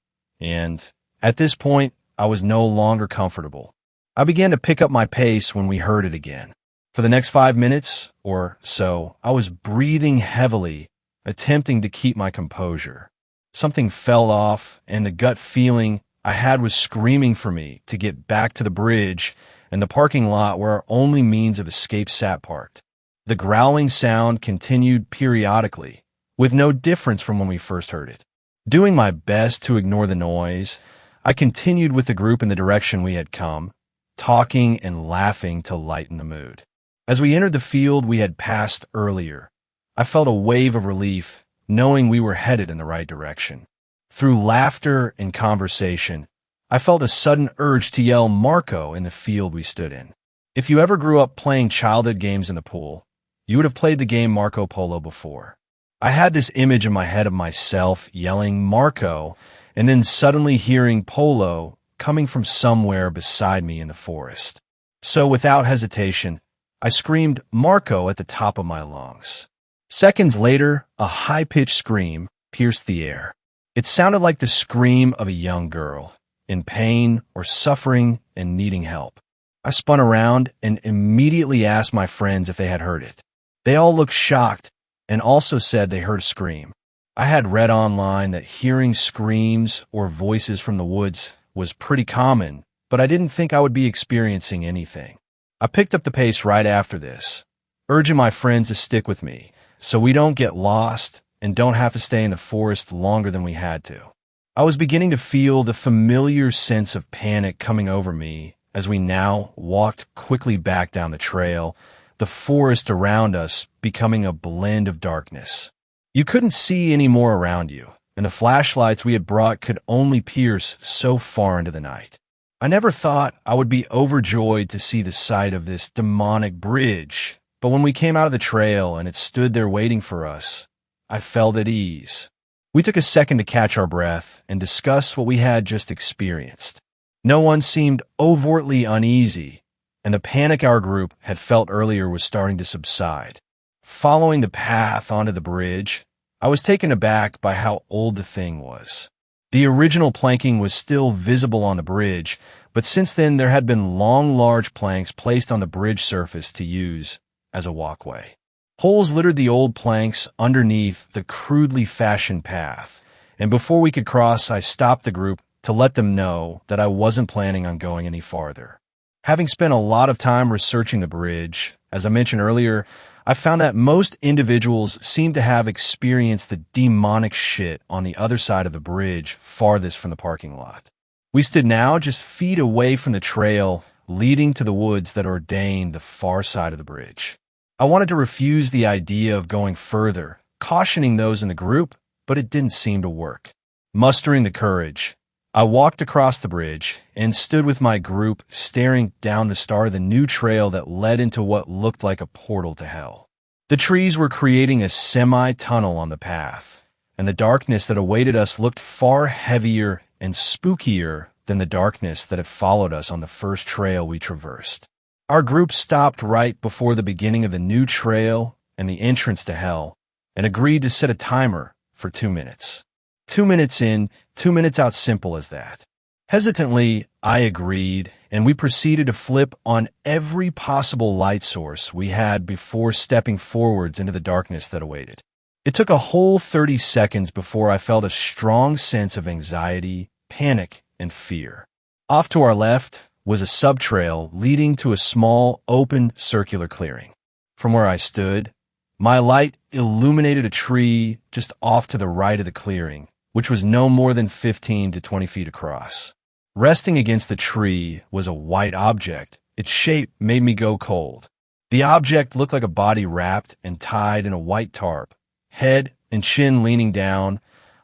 and at this point, I was no longer comfortable. I began to pick up my pace when we heard it again. For the next 5 minutes or so, I was breathing heavily, attempting to keep my composure. Something fell off, and the gut feeling I had was screaming for me to get back to the bridge and the parking lot where our only means of escape sat parked. The growling sound continued periodically, with no difference from when we first heard it. Doing my best to ignore the noise, I continued with the group in the direction we had come, talking and laughing to lighten the mood. As we entered the field we had passed earlier, I felt a wave of relief, knowing we were headed in the right direction. Through laughter and conversation, I felt a sudden urge to yell Marco in the field we stood in. If you ever grew up playing childhood games in the pool, you would have played the game Marco Polo before. I had this image in my head of myself yelling Marco and then suddenly hearing Polo coming from somewhere beside me in the forest. So without hesitation, I screamed Marco at the top of my lungs. Seconds later, a high-pitched scream pierced the air. It sounded like the scream of a young girl, in pain or suffering and needing help. I spun around and immediately asked my friends if they had heard it. They all looked shocked and also said they heard a scream. I had read online that hearing screams or voices from the woods was pretty common, but I didn't think I would be experiencing anything. I picked up the pace right after this, urging my friends to stick with me so we don't get lost and don't have to stay in the forest longer than we had to. I was beginning to feel the familiar sense of panic coming over me as we now walked quickly back down the trail, the forest around us becoming a blend of darkness. You couldn't see any more around you, and the flashlights we had brought could only pierce so far into the night. I never thought I would be overjoyed to see the sight of this demonic bridge, but when we came out of the trail and it stood there waiting for us, I felt at ease. We took a second to catch our breath and discuss what we had just experienced. No one seemed overtly uneasy, and the panic our group had felt earlier was starting to subside. Following the path onto the bridge, I was taken aback by how old the thing was. The original planking was still visible on the bridge, but since then there had been long, large planks placed on the bridge surface to use as a walkway. Holes littered the old planks underneath the crudely fashioned path, and before we could cross, I stopped the group to let them know that I wasn't planning on going any farther. Having spent a lot of time researching the bridge, as I mentioned earlier, I found that most individuals seem to have experienced the demonic shit on the other side of the bridge farthest from the parking lot. We stood now just feet away from the trail leading to the woods that ordained the far side of the bridge. I wanted to refuse the idea of going further, cautioning those in the group, but it didn't seem to work. Mustering the courage, I walked across the bridge and stood with my group staring down the start of the new trail that led into what looked like a portal to hell. The trees were creating a semi-tunnel on the path, and the darkness that awaited us looked far heavier and spookier than the darkness that had followed us on the first trail we traversed. Our group stopped right before the beginning of the new trail and the entrance to hell, and agreed to set a timer for 2 minutes. 2 minutes in, 2 minutes out, simple as that. Hesitantly, I agreed, and we proceeded to flip on every possible light source we had before stepping forwards into the darkness that awaited. It took a whole 30 seconds before I felt a strong sense of anxiety, panic, and fear. Off to our left was a subtrail leading to a small, open, circular clearing. From where I stood, my light illuminated a tree just off to the right of the clearing, which was no more than 15 to 20 feet across. Resting against the tree was a white object. Its shape made me go cold. The object looked like a body wrapped and tied in a white tarp, head and chin leaning down,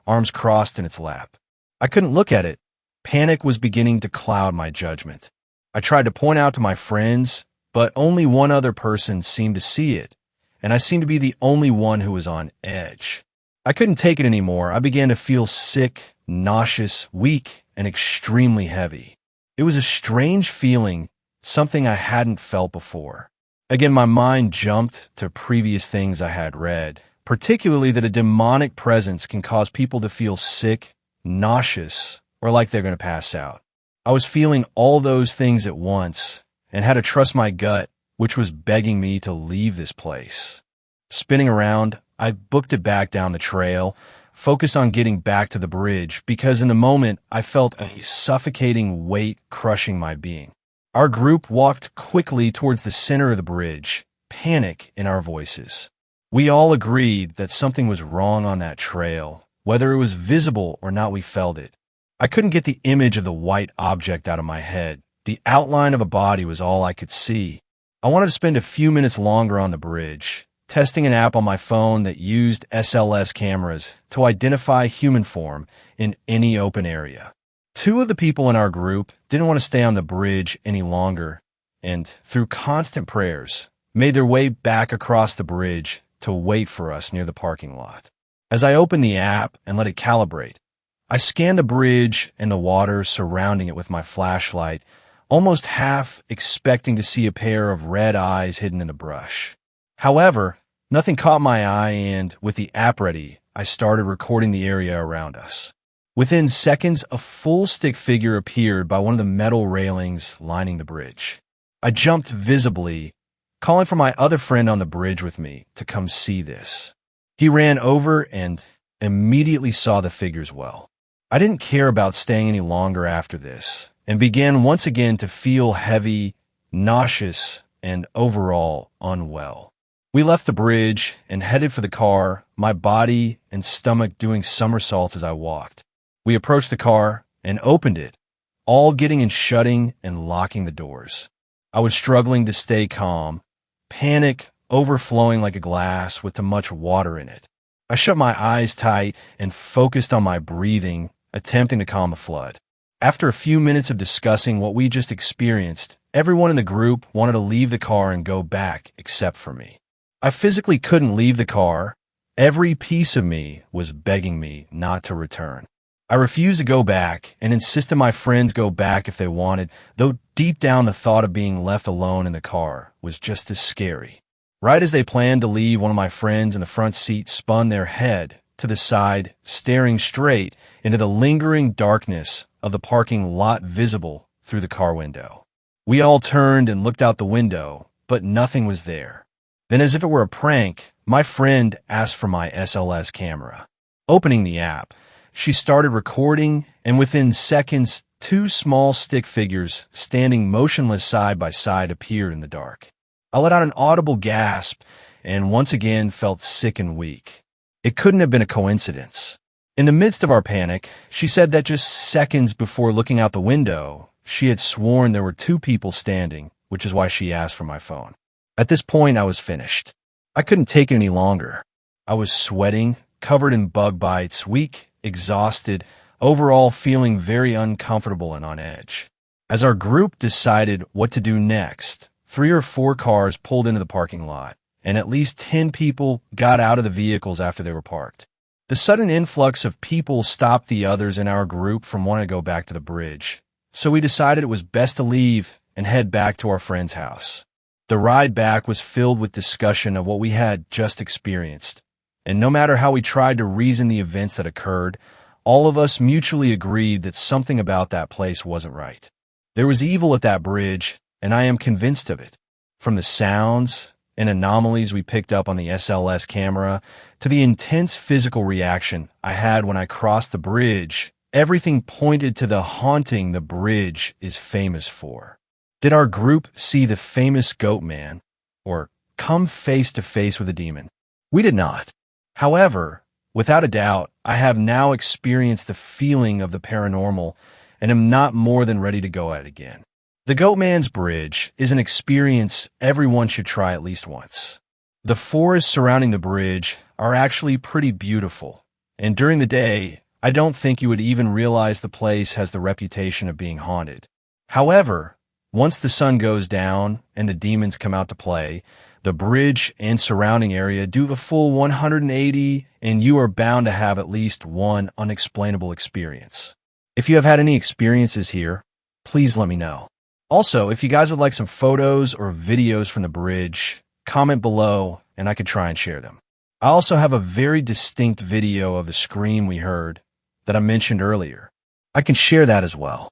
arms crossed in its lap. I couldn't look at it. Panic was beginning to cloud my judgment. I tried to point out to my friends, but only one other person seemed to see it, and I seemed to be the only one who was on edge. I couldn't take it anymore. I began to feel sick, nauseous, weak, and extremely heavy. It was a strange feeling, something I hadn't felt before. Again, my mind jumped to previous things I had read, particularly that a demonic presence can cause people to feel sick, nauseous, or like they're going to pass out. I was feeling all those things at once and had to trust my gut, which was begging me to leave this place. Spinning around, I booked it back down the trail, focused on getting back to the bridge because in the moment I felt a suffocating weight crushing my being. Our group walked quickly towards the center of the bridge, panic in our voices. We all agreed that something was wrong on that trail. Whether it was visible or not, we felt it. I couldn't get the image of the white object out of my head. The outline of a body was all I could see. I wanted to spend a few minutes longer on the bridge, testing an app on my phone that used SLS cameras to identify human form in any open area. Two of the people in our group didn't want to stay on the bridge any longer, and through constant prayers, made their way back across the bridge to wait for us near the parking lot. As I opened the app and let it calibrate, I scanned the bridge and the water surrounding it with my flashlight, almost half expecting to see a pair of red eyes hidden in the brush. However, nothing caught my eye, and with the app ready, I started recording the area around us. Within seconds, a full stick figure appeared by one of the metal railings lining the bridge. I jumped visibly, calling for my other friend on the bridge with me to come see this. He ran over and immediately saw the figure as well. I didn't care about staying any longer after this, and began once again to feel heavy, nauseous, and overall unwell. We left the bridge and headed for the car, my body and stomach doing somersaults as I walked. We approached the car and opened it, all getting and shutting and locking the doors. I was struggling to stay calm, panic overflowing like a glass with too much water in it. I shut my eyes tight and focused on my breathing, attempting to calm the flood. After a few minutes of discussing what we just experienced, everyone in the group wanted to leave the car and go back except for me. I physically couldn't leave the car. Every piece of me was begging me not to return. I refused to go back and insisted my friends go back if they wanted, though deep down the thought of being left alone in the car was just as scary. Right as they planned to leave, one of my friends in the front seat spun their head to the side, staring straight into the lingering darkness of the parking lot visible through the car window. We all turned and looked out the window, but nothing was there. Then, as if it were a prank, my friend asked for my SLS camera. Opening the app, she started recording, and within seconds, two small stick figures standing motionless side by side appeared in the dark. I let out an audible gasp and once again felt sick and weak. It couldn't have been a coincidence. In the midst of our panic, she said that just seconds before looking out the window, she had sworn there were two people standing, which is why she asked for my phone. At this point, I was finished. I couldn't take it any longer. I was sweating, covered in bug bites, weak, exhausted, overall feeling very uncomfortable and on edge. As our group decided what to do next, 3 or 4 cars pulled into the parking lot, and at least 10 people got out of the vehicles after they were parked. The sudden influx of people stopped the others in our group from wanting to go back to the bridge, so we decided it was best to leave and head back to our friend's house. The ride back was filled with discussion of what we had just experienced, and no matter how we tried to reason the events that occurred, all of us mutually agreed that something about that place wasn't right. There was evil at that bridge, and I am convinced of it. From the sounds and anomalies we picked up on the SLS camera to the intense physical reaction I had when I crossed the bridge, everything pointed to the haunting the bridge is famous for. Did our group see the famous GOATMAN or come face to face with a demon? We did not. However, without a doubt, I have now experienced the feeling of the paranormal and am not more than ready to go at it again. The GOATMAN's Bridge is an experience everyone should try at least once. The forests surrounding the bridge are actually pretty beautiful, and during the day, I don't think you would even realize the place has the reputation of being haunted. However, once the sun goes down and the demons come out to play, the bridge and surrounding area do the full 180, and you are bound to have at least one unexplainable experience. If you have had any experiences here, please let me know. Also, if you guys would like some photos or videos from the bridge, comment below and I could try and share them. I also have a very distinct video of the scream we heard that I mentioned earlier. I can share that as well.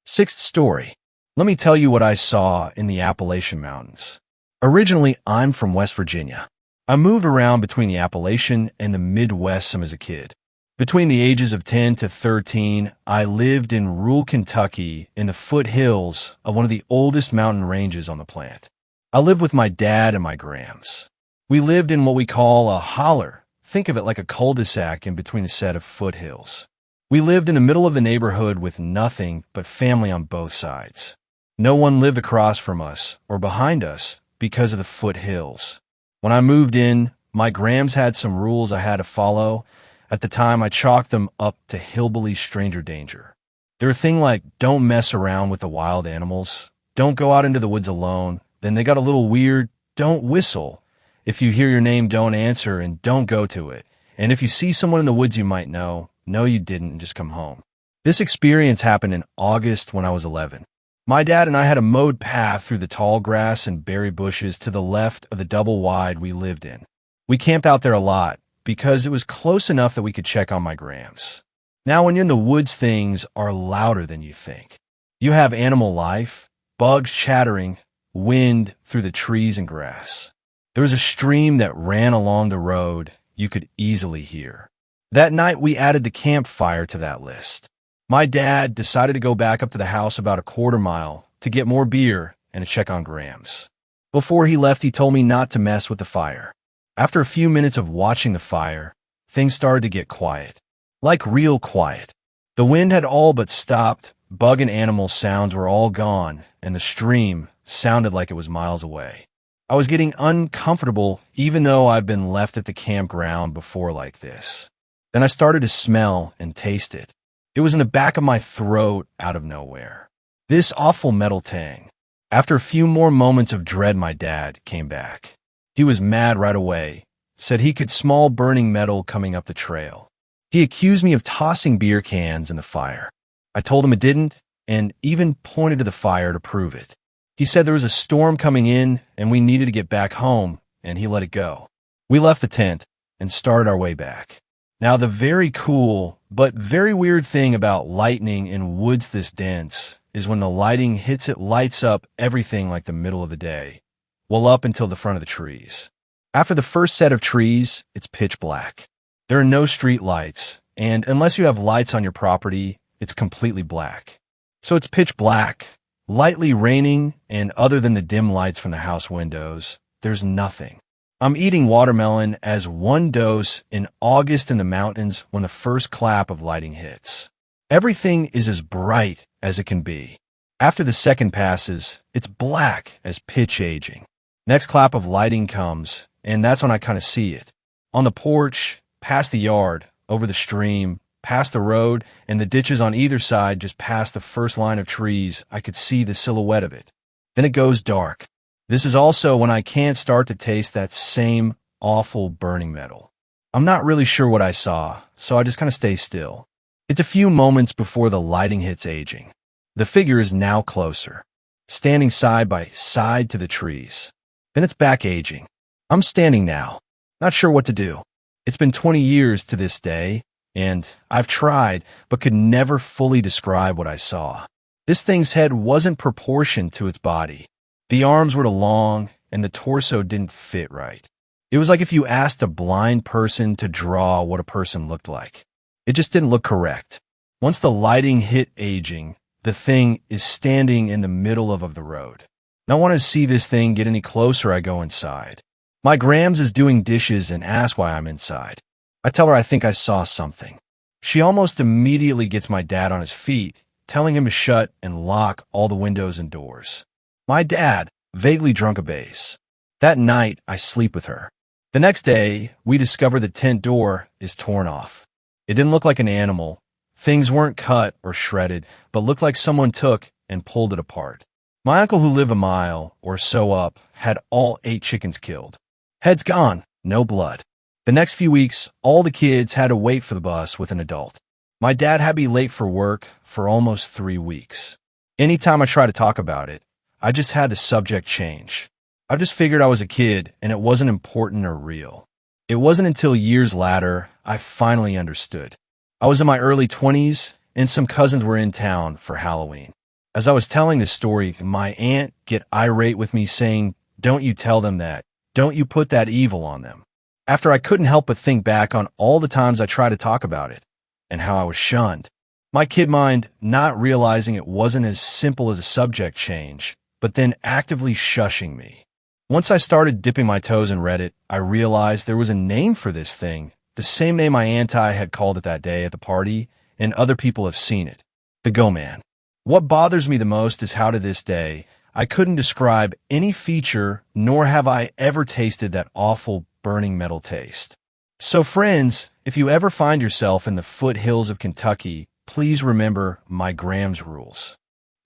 6th story. Let me tell you what I saw in the Appalachian Mountains. Originally, I'm from West Virginia. I moved around between the Appalachian and the Midwest some as a kid. Between the ages of 10 to 13, I lived in rural Kentucky in the foothills of one of the oldest mountain ranges on the planet. I lived with my dad and my grams. We lived in what we call a holler. Think of it like a cul-de-sac in between a set of foothills. We lived in the middle of the neighborhood with nothing but family on both sides. No one lived across from us or behind us because of the foothills. When I moved in, my grams had some rules I had to follow. At the time, I chalked them up to hillbilly stranger danger. They were things like don't mess around with the wild animals, don't go out into the woods alone. Then they got a little weird, don't whistle. If you hear your name, don't answer and don't go to it. And if you see someone in the woods you might know you didn't and just come home. This experience happened in August when I was 11. My dad and I had a mowed path through the tall grass and berry bushes to the left of the double wide we lived in. We camped out there a lot because it was close enough that we could check on my grams. Now, when you're in the woods, things are louder than you think. You have animal life, bugs chattering, wind through the trees and grass. There was a stream that ran along the road you could easily hear. That night, we added the campfire to that list. My dad decided to go back up to the house about a quarter mile to get more beer and to check on grams. Before he left, he told me not to mess with the fire. After a few minutes of watching the fire, things started to get quiet. Like real quiet. The wind had all but stopped, bug and animal sounds were all gone, and the stream sounded like it was miles away. I was getting uncomfortable even though I've been left at the campground before like this. Then I started to smell and taste it. It was in the back of my throat out of nowhere. This awful metal tang. After a few more moments of dread, my dad came back. He was mad right away, said he could smell burning metal coming up the trail. He accused me of tossing beer cans in the fire. I told him it didn't, and even pointed to the fire to prove it. He said there was a storm coming in and we needed to get back home, and he let it go. We left the tent and started our way back. Now, the very cool but very weird thing about lightning in woods this dense is when the lighting hits, it lights up everything like the middle of the day. Well, up until the front of the trees. After the first set of trees, it's pitch black. There are no street lights, and unless you have lights on your property, it's completely black. So it's pitch black, lightly raining, and other than the dim lights from the house windows, there's nothing. I'm eating watermelon as one dose in August in the mountains when the first clap of lighting hits. Everything is as bright as it can be. After the second passes, it's black as pitch aging. Next clap of lighting comes, and that's when I kind of see it. On the porch, past the yard, over the stream, past the road, and the ditches on either side just past the first line of trees, I could see the silhouette of it. Then it goes dark. This is also when I can't start to taste that same awful burning metal. I'm not really sure what I saw, so I just kind of stay still. It's a few moments before the lighting hits aging. The figure is now closer, standing side by side to the trees. Then it's back aging. I'm standing now, not sure what to do. It's been 20 years to this day, and I've tried, but could never fully describe what I saw. This thing's head wasn't proportioned to its body. The arms were too long, and the torso didn't fit right. It was like if you asked a blind person to draw what a person looked like. It just didn't look correct. Once the lighting hit aging, the thing is standing in the middle of the road. Now, I want to see this thing get any closer, I go inside. My grams is doing dishes and asks why I'm inside. I tell her I think I saw something. She almost immediately gets my dad on his feet, telling him to shut and lock all the windows and doors. My dad, vaguely drunk, obeys. That night, I sleep with her. The next day, we discover the tent door is torn off. It didn't look like an animal. Things weren't cut or shredded, but looked like someone took and pulled it apart. My uncle, who lived a mile or so up, had all 8 chickens killed. Heads gone, no blood. The next few weeks, all the kids had to wait for the bus with an adult. My dad had to be late for work for almost 3 weeks. Anytime I try to talk about it, I just had the subject change. I just figured I was a kid and it wasn't important or real. It wasn't until years later I finally understood. I was in my early 20s and some cousins were in town for Halloween. As I was telling this story, my aunt get irate with me saying, "Don't you tell them that. Don't you put that evil on them." After I couldn't help but think back on all the times I tried to talk about it and how I was shunned. My kid mind not realizing it wasn't as simple as a subject change, but then actively shushing me. Once I started dipping my toes in Reddit, I realized there was a name for this thing, the same name my auntie had called it that day at the party, and other people have seen it. The GOATMAN. What bothers me the most is how to this day, I couldn't describe any feature, nor have I ever tasted that awful burning metal taste. So friends, if you ever find yourself in the foothills of Kentucky, please remember my Graham's rules.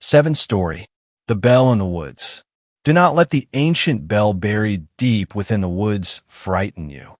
7th story. The Bell in the Woods. Do not let the ancient bell buried deep within the woods frighten you.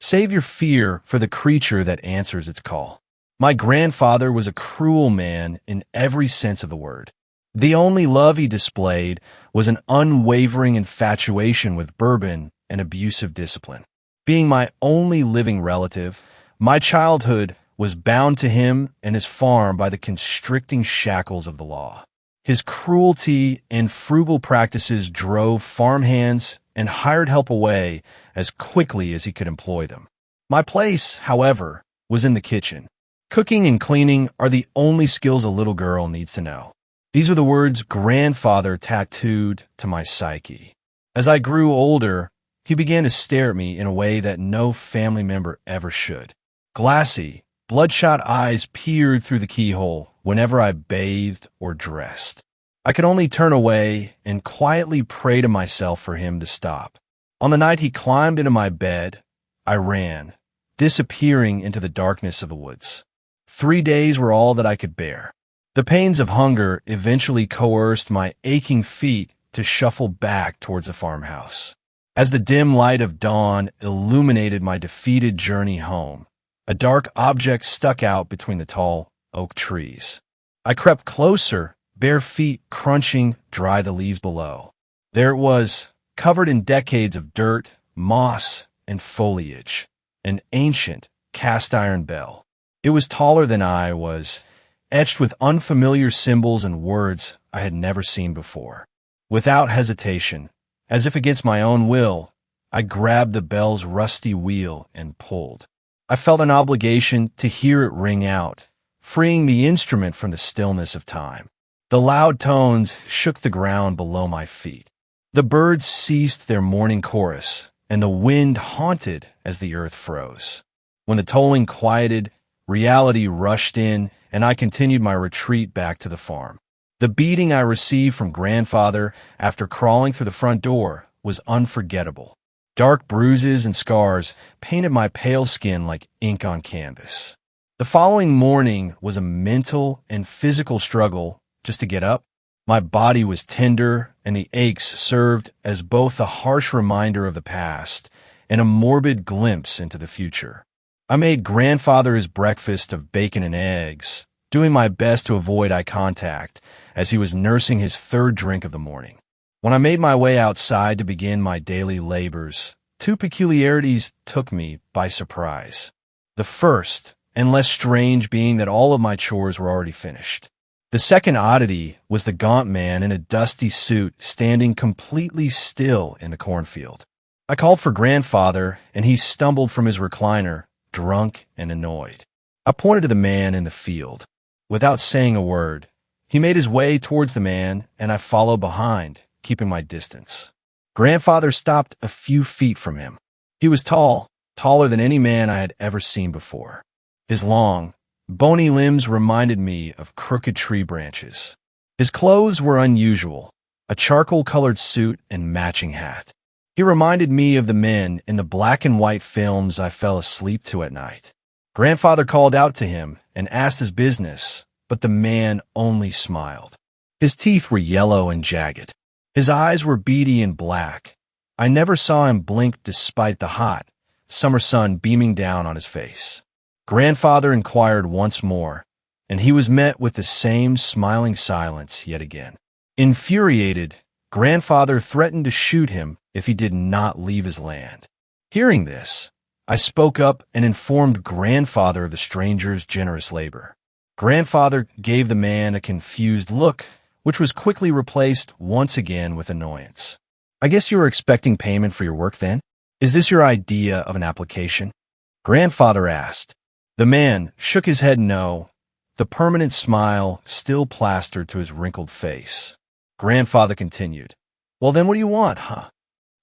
Save your fear for the creature that answers its call. My grandfather was a cruel man in every sense of the word. The only love he displayed was an unwavering infatuation with bourbon and abusive discipline. Being my only living relative, my childhood was bound to him and his farm by the constricting shackles of the law. His cruelty and frugal practices drove farmhands and hired help away as quickly as he could employ them. My place, however, was in the kitchen. Cooking and cleaning are the only skills a little girl needs to know. These were the words grandfather tattooed to my psyche. As I grew older, he began to stare at me in a way that no family member ever should. Glassy, bloodshot eyes peered through the keyhole whenever I bathed or dressed. I could only turn away and quietly pray to myself for him to stop. On the night he climbed into my bed, I ran, disappearing into the darkness of the woods. 3 days were all that I could bear. The pains of hunger eventually coerced my aching feet to shuffle back towards the farmhouse. As the dim light of dawn illuminated my defeated journey home, a dark object stuck out between the tall oak trees. I crept closer, bare feet crunching dry the leaves below. There it was, covered in decades of dirt, moss, and foliage, an ancient cast-iron bell. It was taller than I was, etched with unfamiliar symbols and words I had never seen before. Without hesitation, as if against my own will, I grabbed the bell's rusty wheel and pulled. I felt an obligation to hear it ring out, freeing the instrument from the stillness of time. The loud tones shook the ground below my feet. The birds ceased their morning chorus, and the wind haunted as the earth froze. When the tolling quieted, reality rushed in, and I continued my retreat back to the farm. The beating I received from grandfather after crawling through the front door was unforgettable. Dark bruises and scars painted my pale skin like ink on canvas. The following morning was a mental and physical struggle just to get up. My body was tender, and the aches served as both a harsh reminder of the past and a morbid glimpse into the future. I made grandfather his breakfast of bacon and eggs, doing my best to avoid eye contact as he was nursing his 3rd drink of the morning. When I made my way outside to begin my daily labors, 2 peculiarities took me by surprise. The first, and less strange, being that all of my chores were already finished. The second oddity was the gaunt man in a dusty suit standing completely still in the cornfield. I called for grandfather, and he stumbled from his recliner, drunk and annoyed. I pointed to the man in the field. Without saying a word, he made his way towards the man, and I followed behind, keeping my distance. Grandfather stopped a few feet from him. He was tall, taller than any man I had ever seen before. His long, bony limbs reminded me of crooked tree branches. His clothes were unusual, a charcoal-colored suit and matching hat. He reminded me of the men in the black and white films I fell asleep to at night. Grandfather called out to him and asked his business, but the man only smiled. His teeth were yellow and jagged. His eyes were beady and black. I never saw him blink despite the hot summer sun beaming down on his face. Grandfather inquired once more, and he was met with the same smiling silence yet again. Infuriated, grandfather threatened to shoot him if he did not leave his land. Hearing this, I spoke up and informed grandfather of the stranger's generous labor. Grandfather gave the man a confused look, which was quickly replaced once again with annoyance. I guess you were expecting payment for your work then? Is this your idea of an application? Grandfather asked. The man shook his head no, the permanent smile still plastered to his wrinkled face. Grandfather continued. Well, then what do you want, huh?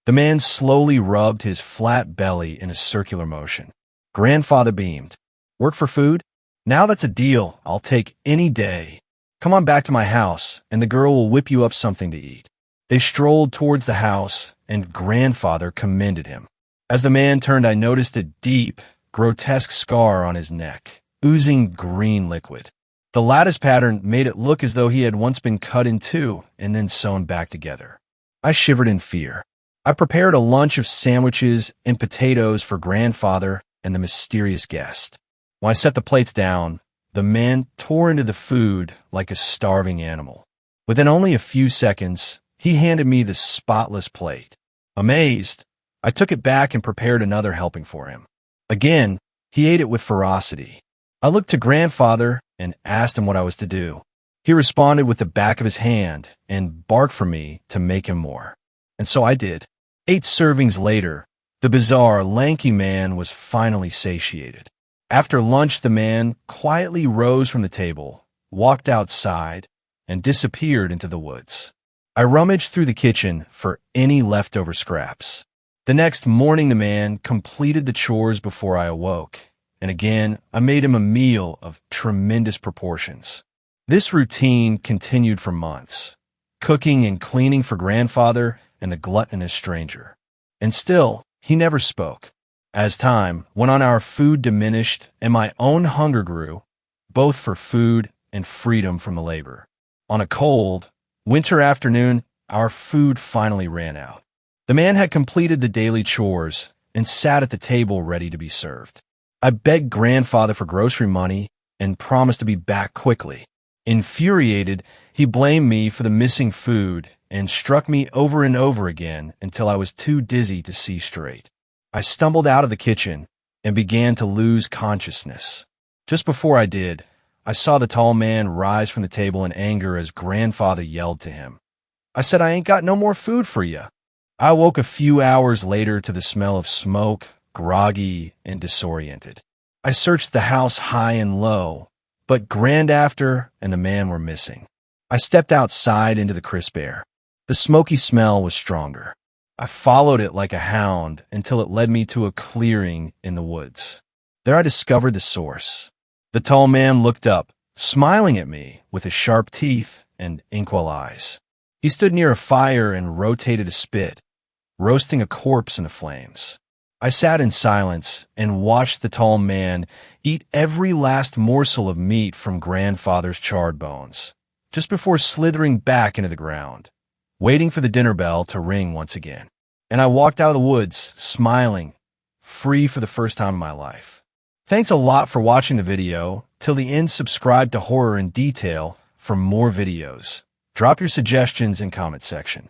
The man slowly rubbed his flat belly in a circular motion. Grandfather beamed. Work for food? Now that's a deal I'll take any day. Come on back to my house, and the girl will whip you up something to eat." They strolled towards the house, and grandfather commended him. As the man turned, I noticed a deep, grotesque scar on his neck, oozing green liquid. The lattice pattern made it look as though he had once been cut in two and then sewn back together. I shivered in fear. I prepared a lunch of sandwiches and potatoes for grandfather and the mysterious guest. When I set the plates down, the man tore into the food like a starving animal. Within only a few seconds, he handed me the spotless plate. Amazed, I took it back and prepared another helping for him. Again, he ate it with ferocity. I looked to grandfather and asked him what I was to do. He responded with the back of his hand and barked for me to make him more. And so I did. 8 servings later, the bizarre, lanky man was finally satiated. After lunch, the man quietly rose from the table, walked outside, and disappeared into the woods. I rummaged through the kitchen for any leftover scraps. The next morning, the man completed the chores before I awoke, and again, I made him a meal of tremendous proportions. This routine continued for months, cooking and cleaning for grandfather and the gluttonous stranger. And still, he never spoke. As time went on, our food diminished and my own hunger grew, both for food and freedom from the labor. On a cold, winter afternoon, our food finally ran out. The man had completed the daily chores and sat at the table ready to be served. I begged grandfather for grocery money and promised to be back quickly. Infuriated, he blamed me for the missing food and struck me over and over again until I was too dizzy to see straight. I stumbled out of the kitchen and began to lose consciousness. Just before I did, I saw the tall man rise from the table in anger as grandfather yelled to him. I said, "I ain't got no more food for you." I woke a few hours later to the smell of smoke, groggy and disoriented. I searched the house high and low, but grandafter and the man were missing. I stepped outside into the crisp air. The smoky smell was stronger. I followed it like a hound until it led me to a clearing in the woods. There I discovered the source. The tall man looked up, smiling at me with his sharp teeth and inkwell eyes. He stood near a fire and rotated a spit, roasting a corpse in the flames. I sat in silence and watched the tall man eat every last morsel of meat from grandfather's charred bones, just before slithering back into the ground, waiting for the dinner bell to ring once again. And I walked out of the woods, smiling, free for the first time in my life. Thanks a lot for watching the video. Till the end, subscribe to Horror in Detail for more videos. Drop your suggestions in comment section.